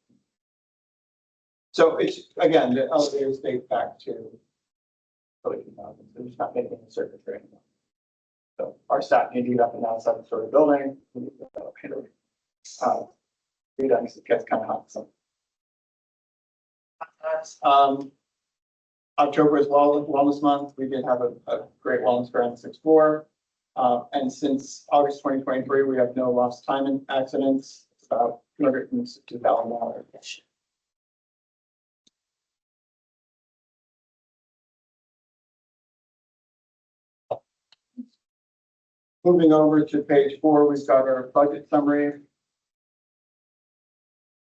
So it's, again, the elevators date back to early 2000s, they're just not making the circuitry anymore. So our staff need to get up and down 7-story building. We need to elevator. Redux, it gets kind of hot, so. October is Wellness Month. We did have a great wellness fair on 6/4. And since August 2023, we have no lost time in accidents. It's about $260,000. Moving over to page 4, we've got our budget summary.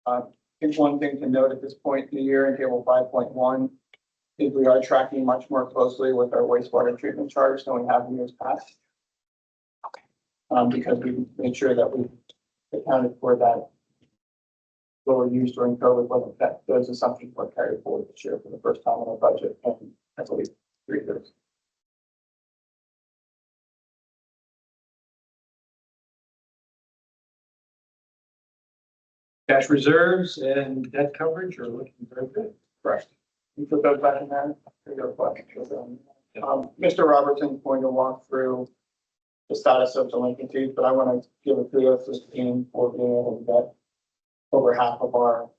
I think one thing to note at this point in the year in table 5.1 is we are tracking much more closely with our wastewater treatment charge than we have in years past. Because we made sure that we accounted for that lower use during COVID, but that those assumptions were carried forward this year for the first time in our budget, and I believe 3 years. Cash reserves and debt coverage are looking very good. Correct. You put those back in there. Mr. Robertson's going to walk through the status of delinquencies, but I want to give a kudos to the team for being able to get over half of our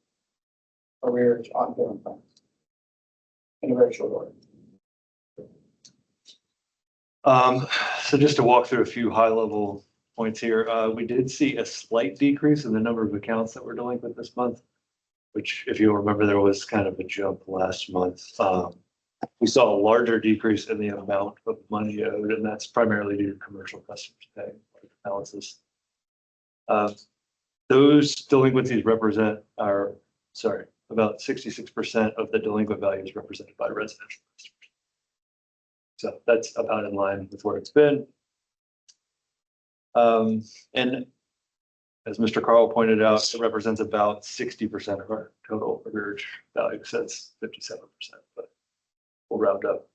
arrears on given funds in a very short order. So just to walk through a few high level points here, we did see a slight decrease in the number of accounts that were delinquent this month, which if you'll remember, there was kind of a jump last month. We saw a larger decrease in the amount of money owed, and that's primarily due to commercial customers paying balances. Those delinquencies represent about 66% of the delinquent values represented by residential customers. So that's about in line with where it's been. And as Mr. Carl pointed out, it represents about 60% of our total arrearage value, so it's 57%, but we'll round up.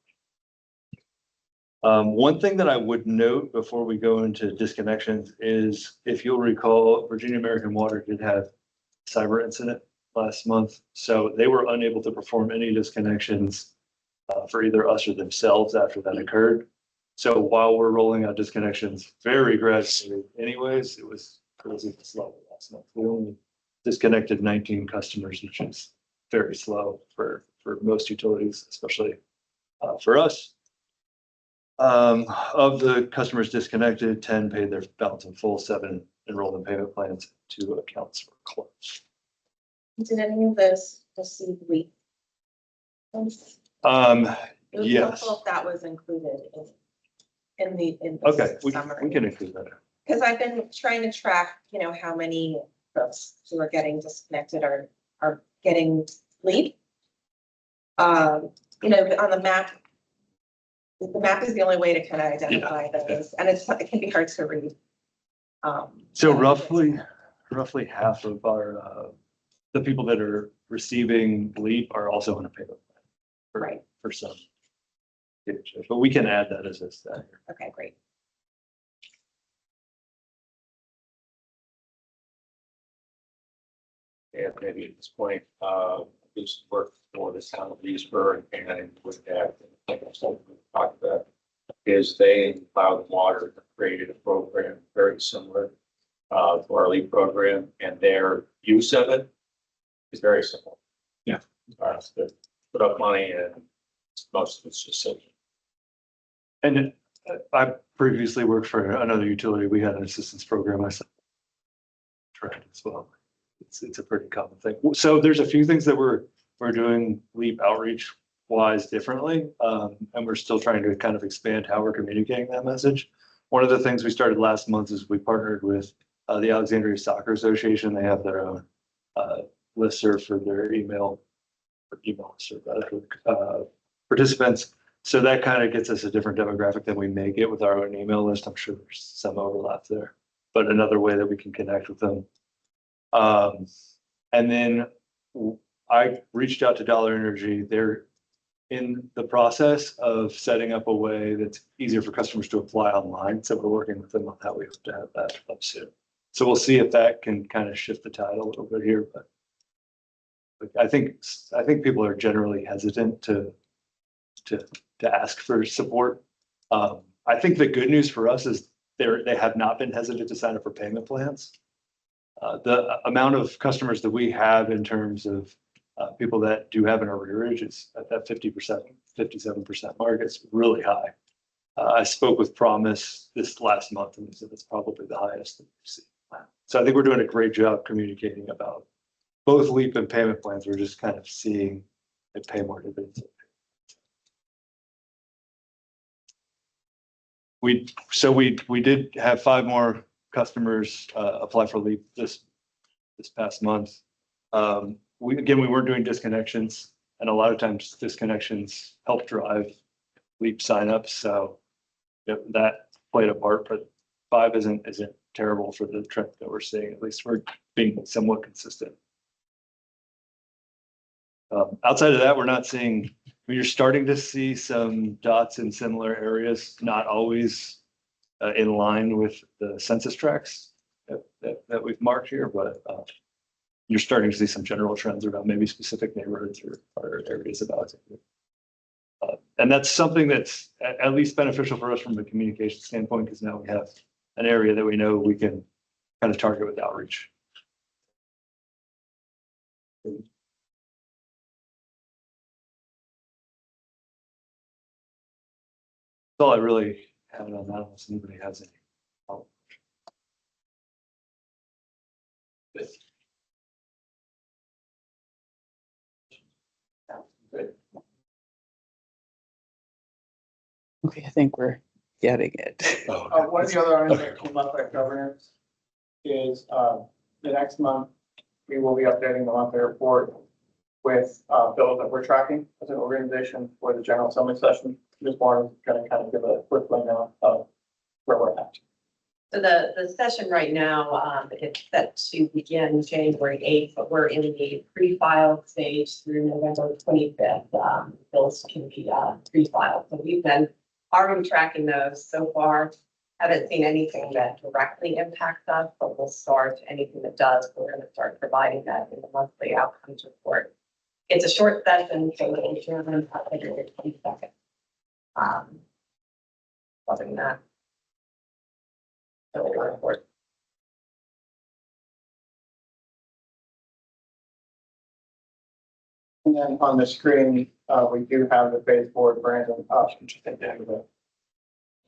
One thing that I would note before we go into disconnections is, if you'll recall, Virginia American Water did have a cyber incident last month, so they were unable to perform any disconnections for either us or themselves after that occurred. So while we're rolling out disconnections very gradually anyways, it was slow last month. We only disconnected 19 customers, which is very slow for most utilities, especially for us. Of the customers disconnected, 10 paid their balance in full, 7 enrolled in payment plans, 2 accounts were closed. Did any of those receive leave? It was Yes. helpful if that was included in the Okay, we summary. can include that. Because I've been trying to track, how many folks who are getting disconnected are getting leave. On the map is the only way to kind of identify those, and it can be hard to read. So roughly half of our, the people that are receiving leave are also on a payment plan. Right. For some. But we can add that as a stat here. Okay, great. And maybe at this point, do some work for the town of Leesburg and with that, like I said, we talked about is they and Cloud and Water created a program very similar to our LEAP program, and their use of it is very simple. Yeah. They put up money and most of it's just simple. And I previously worked for another utility. We had an assistance program. I tried as well. It's a pretty common thing. So there's a few things that we're doing LEAP outreach wise differently. And we're still trying to kind of expand how we're communicating that message. One of the things we started last month is we partnered with the Alexandria Soccer Association. They have their own listserv for their email listserv rather, participants. So that kind of gets us a different demographic than we may get with our own email list. I'm sure there's some overlap there, but another way that we can connect with them. And then I reached out to Dollar Energy. They're in the process of setting up a way that's easier for customers to apply online. So we're working with them on how we hope to have that up soon. So we'll see if that can kind of shift the tide a little bit here, but I think people are generally hesitant to ask for support. I think the good news for us is they have not been hesitant to sign up for payment plans. The amount of customers that we have in terms of people that do have an arrearage is at that 50%, 57% mark. It's really high. I spoke with Promise this last month and they said it's probably the highest that we've seen. So I think we're doing a great job communicating about both LEAP and payment plans. We're just kind of seeing it pay more dividends. We did have 5 more customers apply for LEAP this past month. We weren't doing disconnections, and a lot of times disconnections help drive LEAP signups. So that played a part, but 5 isn't terrible for the trend that we're seeing. At least we're being somewhat consistent. Outside of that, we're not seeing. You're starting to see some dots in similar areas, not always in line with the census tracts that we've marked here, but you're starting to see some general trends around maybe specific neighborhoods or areas about it. And that's something that's at least beneficial for us from a communication standpoint, because now we have an area that we know we can kind of target with outreach. That's all I really have on that, unless anybody has any. Okay, I think we're getting it. One of the other items that came up at governance is, the next month, we will be updating the monthly report with, bills that we're tracking as an organization for the General Assembly session. Just wanted to kind of give a quick rundown of where we're at. So the session right now, it's set to begin January 8th, but we're in the pre-file stage through November 25th. Bills can be pre-filed. So we've been already tracking those so far. Haven't seen anything that directly impacts us, but we'll start anything that does. We're going to start providing that in the monthly outcomes report. It's a short session, so it'll be February 22nd. Other than that. Report. And then on the screen, we do have the phase board branding option.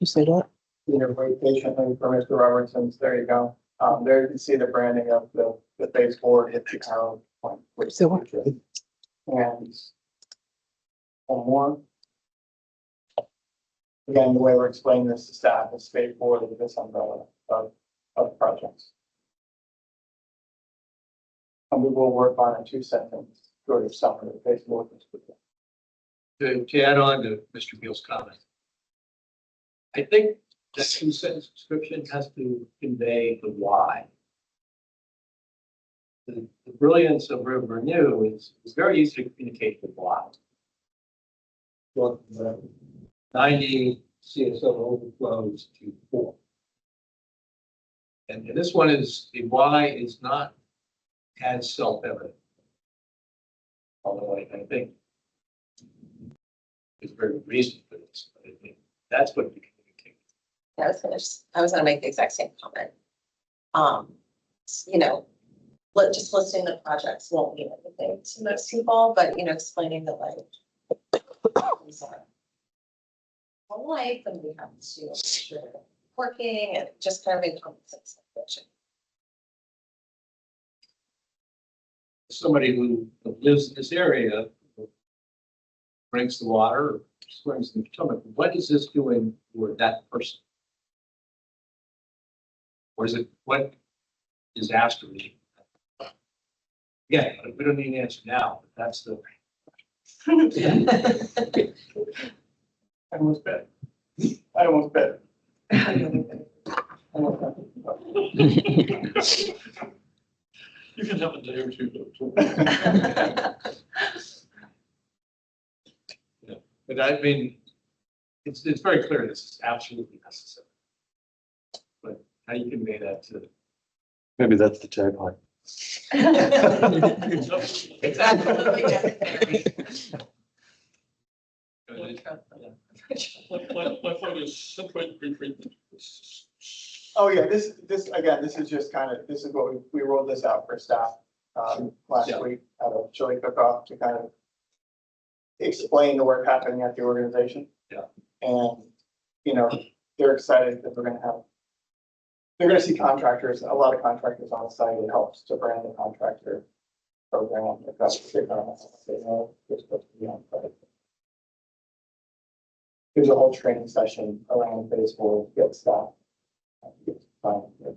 You said what? Wait patiently for Mr. Robertson's. There you go. There you can see the branding of the phase board. It's So what? And one more. Again, the way we're explaining this to staff is phase board of this umbrella of projects. And we will work on a 2-sentence sort of summary of phase board. To add on to Mr. Beal's comment, I think that 2-sentence description has to convey the why. The brilliance of AlexRenew is very easy to communicate the why. Well, 90 CSO overflows to 4. And this one is, the why is not as self-evident. Although I think it's very reasonable for this. I think That's what we communicate. I was gonna make the exact same comment. You know, just listing the projects won't mean anything to most people, but, you know, explaining that like. these are life and we have to make sure they're working and just kind of a common sense approach. Somebody who lives in this area drinks the water, or swims in the Potomac, what is this doing for that person? Or is it, what is asked of you? Yeah, we don't need an answer now, but that's the. I almost bet. I almost bet. You can have a day or two though. But I mean, it's very clear this is absolutely necessary. But how you convey that to. Maybe that's the tagline. It's absolutely necessary. My point is separate retreatment. Oh, yeah, this, again, this is just kind of, this is what we rolled this out for staff, last Yeah. week at a chili cook-off to kind of explain the work happening at the organization. Yeah. And, you know, they're excited that they're gonna see contractors, a lot of contractors on site. It helps to brand the contractor program. If that's what they're gonna say, no, they're supposed to be on site. There's a whole training session around baseball to get staff.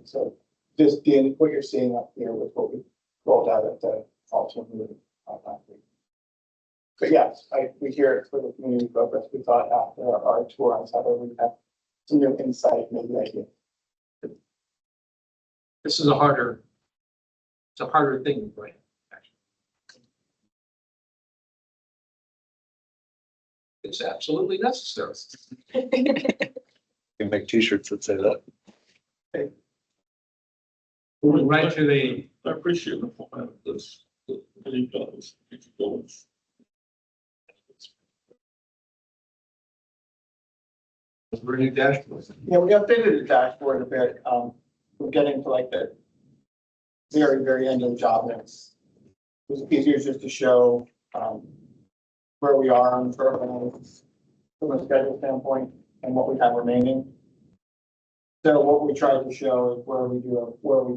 So just what you're seeing up here with what we rolled out at the Alton meeting last week. But yes, we hear it for the community focus. We thought after our tour on Saturday, we'd have some new insight, maybe idea. This is a harder thing to brand, actually. It's absolutely necessary. You can make t-shirts that say that. Moving right to the, I appreciate the format of this, that you've got this, strategic goals. renew dashboard. Yeah, we updated the dashboard a bit. We're getting to like the very, very end of the job mix. It was easier just to show, where we are on the program from a schedule standpoint and what we have remaining. So what we tried to show is where we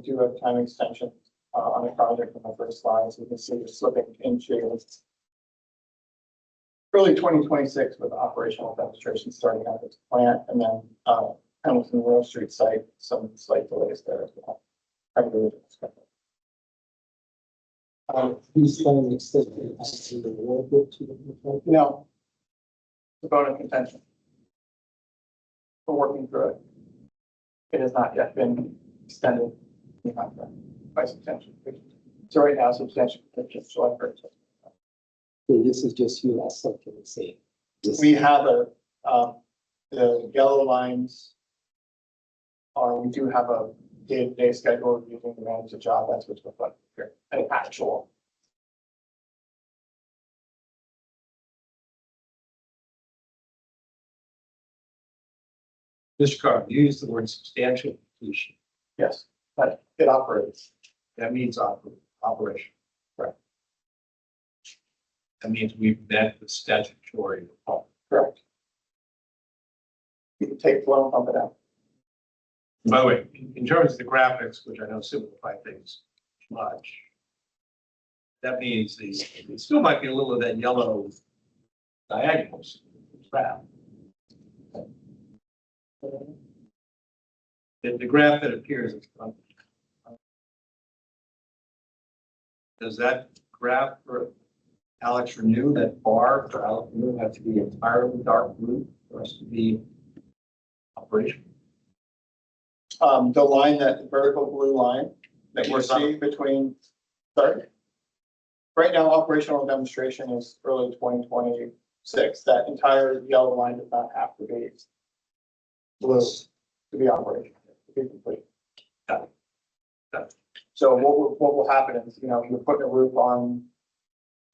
do have time extension, on a project in the first slide. So you can see we're slipping into early 2026 with operational demonstration starting out at the plant, and then Hamilton Row Street site, some slight delays there as well. These time extended to the work to the. No. The bone of contention. We're working through it. It has not yet been extended in the contract by substantial. So right now, substantial protection, July 1st. So this is just you last something to say. We have the yellow lines we do have a day-to-day schedule using to manage the job. That's what's reflected here, an actual. Mr. Carr, you used the word substantial completion. Yes, but it operates. That means operation. Right. That means we've met the statutory. Correct. You can take flow and pump it out. By the way, in terms of the graphics, which I know simplify things much, that means it still might be a little of that yellow diagonals. Graph. The graph that appears is does that graph for AlexRenew, that bar for AlexRenew, have to be entirely dark blue for us to be operational? The line, that vertical blue line that you see between, sorry. Right now, operational demonstration is early 2026. That entire yellow line does not have to be blue to be operational, to be complete. Got it. Got it. So what will happen is, you're putting a roof on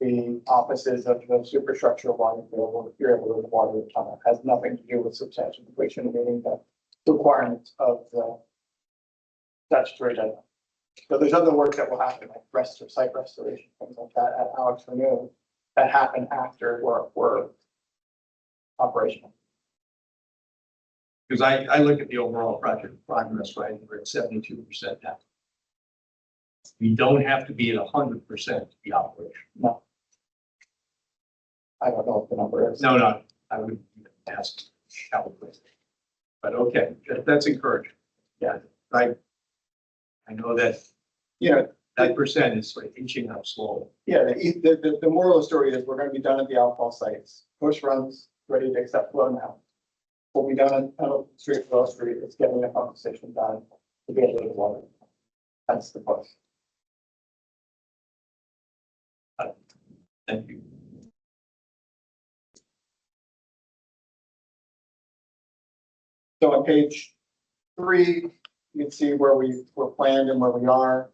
the offices of the superstructure water field, you're able to water the tunnel. It has nothing to do with substantial completion, meaning the requirements of the statutory deadline. So there's other work that will happen, like site restoration, things like that at AlexRenew that happen after we're operational. Because I look at the overall project progress, right, we're at 72% now. We don't have to be at 100% to be operational. No. I don't know what the number is. No, I would ask calculate. But okay, that's encouraging. Yeah, I know that Yeah, that percent is like inching up slowly. yeah, the moral of the story is we're gonna be done at the outfall sites. Push runs, ready to accept flow now. We'll be done at Tunnel Street, Flow Street, it's getting the pump station done to get rid of the water. That's the push. Thank you. So on page 3, you can see where we're planned and where we are.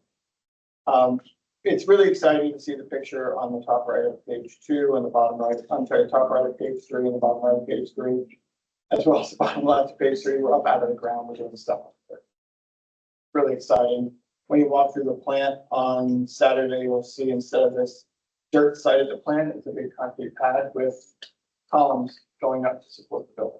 It's really exciting to see the picture on the top right of page 2 and the bottom right, I'm sorry, top right of page 3 and the bottom right of page 3, as well as the bottom left of page 3. We're up out of the ground, we're doing stuff up there. Really exciting. When you walk through the plant on Saturday, you'll see instead of this dirt side of the plant, it's a big concrete pad with columns going up to support the building.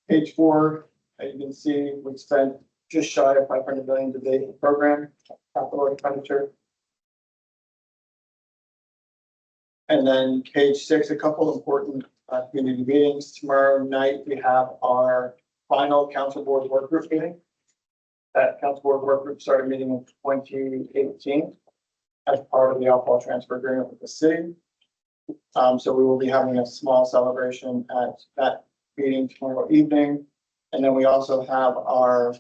Page 4, as you can see, we spent just shy of 500 million to date in the program, capital expenditure. And then page 6, a couple important community meetings. Tomorrow night, we have our final council board work group meeting. That council board work group started meeting in 2018 as part of the outfall transfer agreement with the city. So we will be having a small celebration at that meeting tomorrow evening. And then we also have our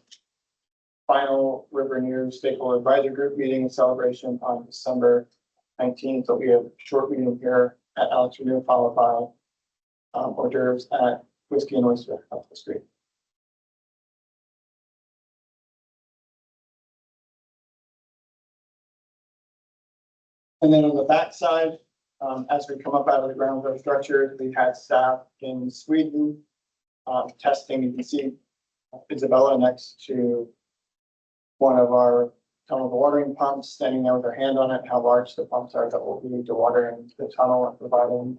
final AlexRenew stakeholder advisory group meeting and celebration on December 19th. So we have a short meeting here at AlexRenew, followed by hors d'oeuvres at Whiskey and Oyster up the street. And then on the back side, as we come up out of the ground floor structure, we had staff in Sweden testing. You can see Isabella next to one of our tunnel watering pumps, standing there with her hand on it, how large the pumps are that will be dewatering the tunnel and providing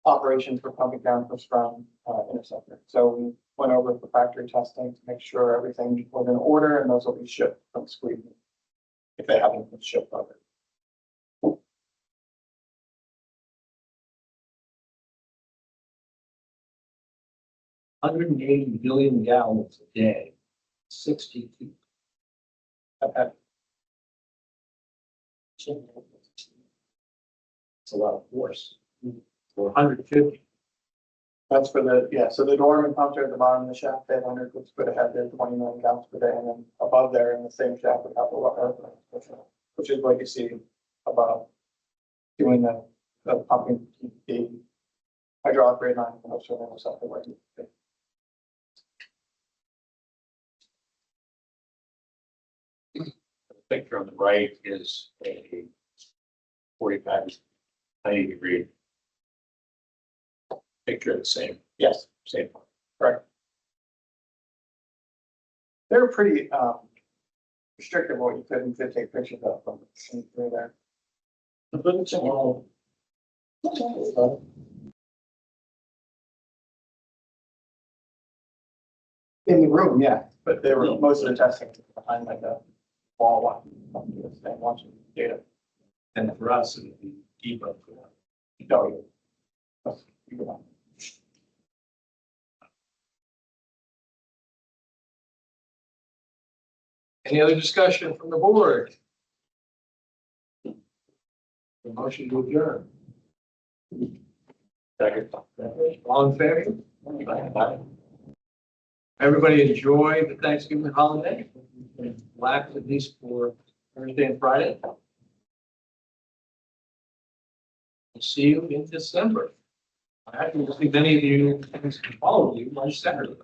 operations for pumping down for Scrum interceptor. So we went over the factory testing to make sure everything was in order, and those will be shipped from Sweden if they haven't been shipped already. 180 million gallons a day, 60 feet. Okay. It's a lot of force. For 150. That's for the, yeah, so the dormant pumps are at the bottom of the shaft, they have 100 foot square ahead, they're 20 million gallons per day, and then above there in the same shaft, we have the water, which is what you see above, doing the pumping, the hydraulic grade line, and also or something like that. The picture on the right is a 45, 90 degree picture of the same Yes, one. correct. They're pretty restrictive what you could take pictures of from through there. In the room, yeah, but they were most of the testing behind like a wall watching data. And for us, it would be deeper for them. No, Any other discussion from the board? The motion to adjourn. Second. All in favor? Everybody enjoy the Thanksgiving holiday. Relax at least for Thursday and Friday. We'll see you in December. I actually will see many of you, all of you, on Saturday.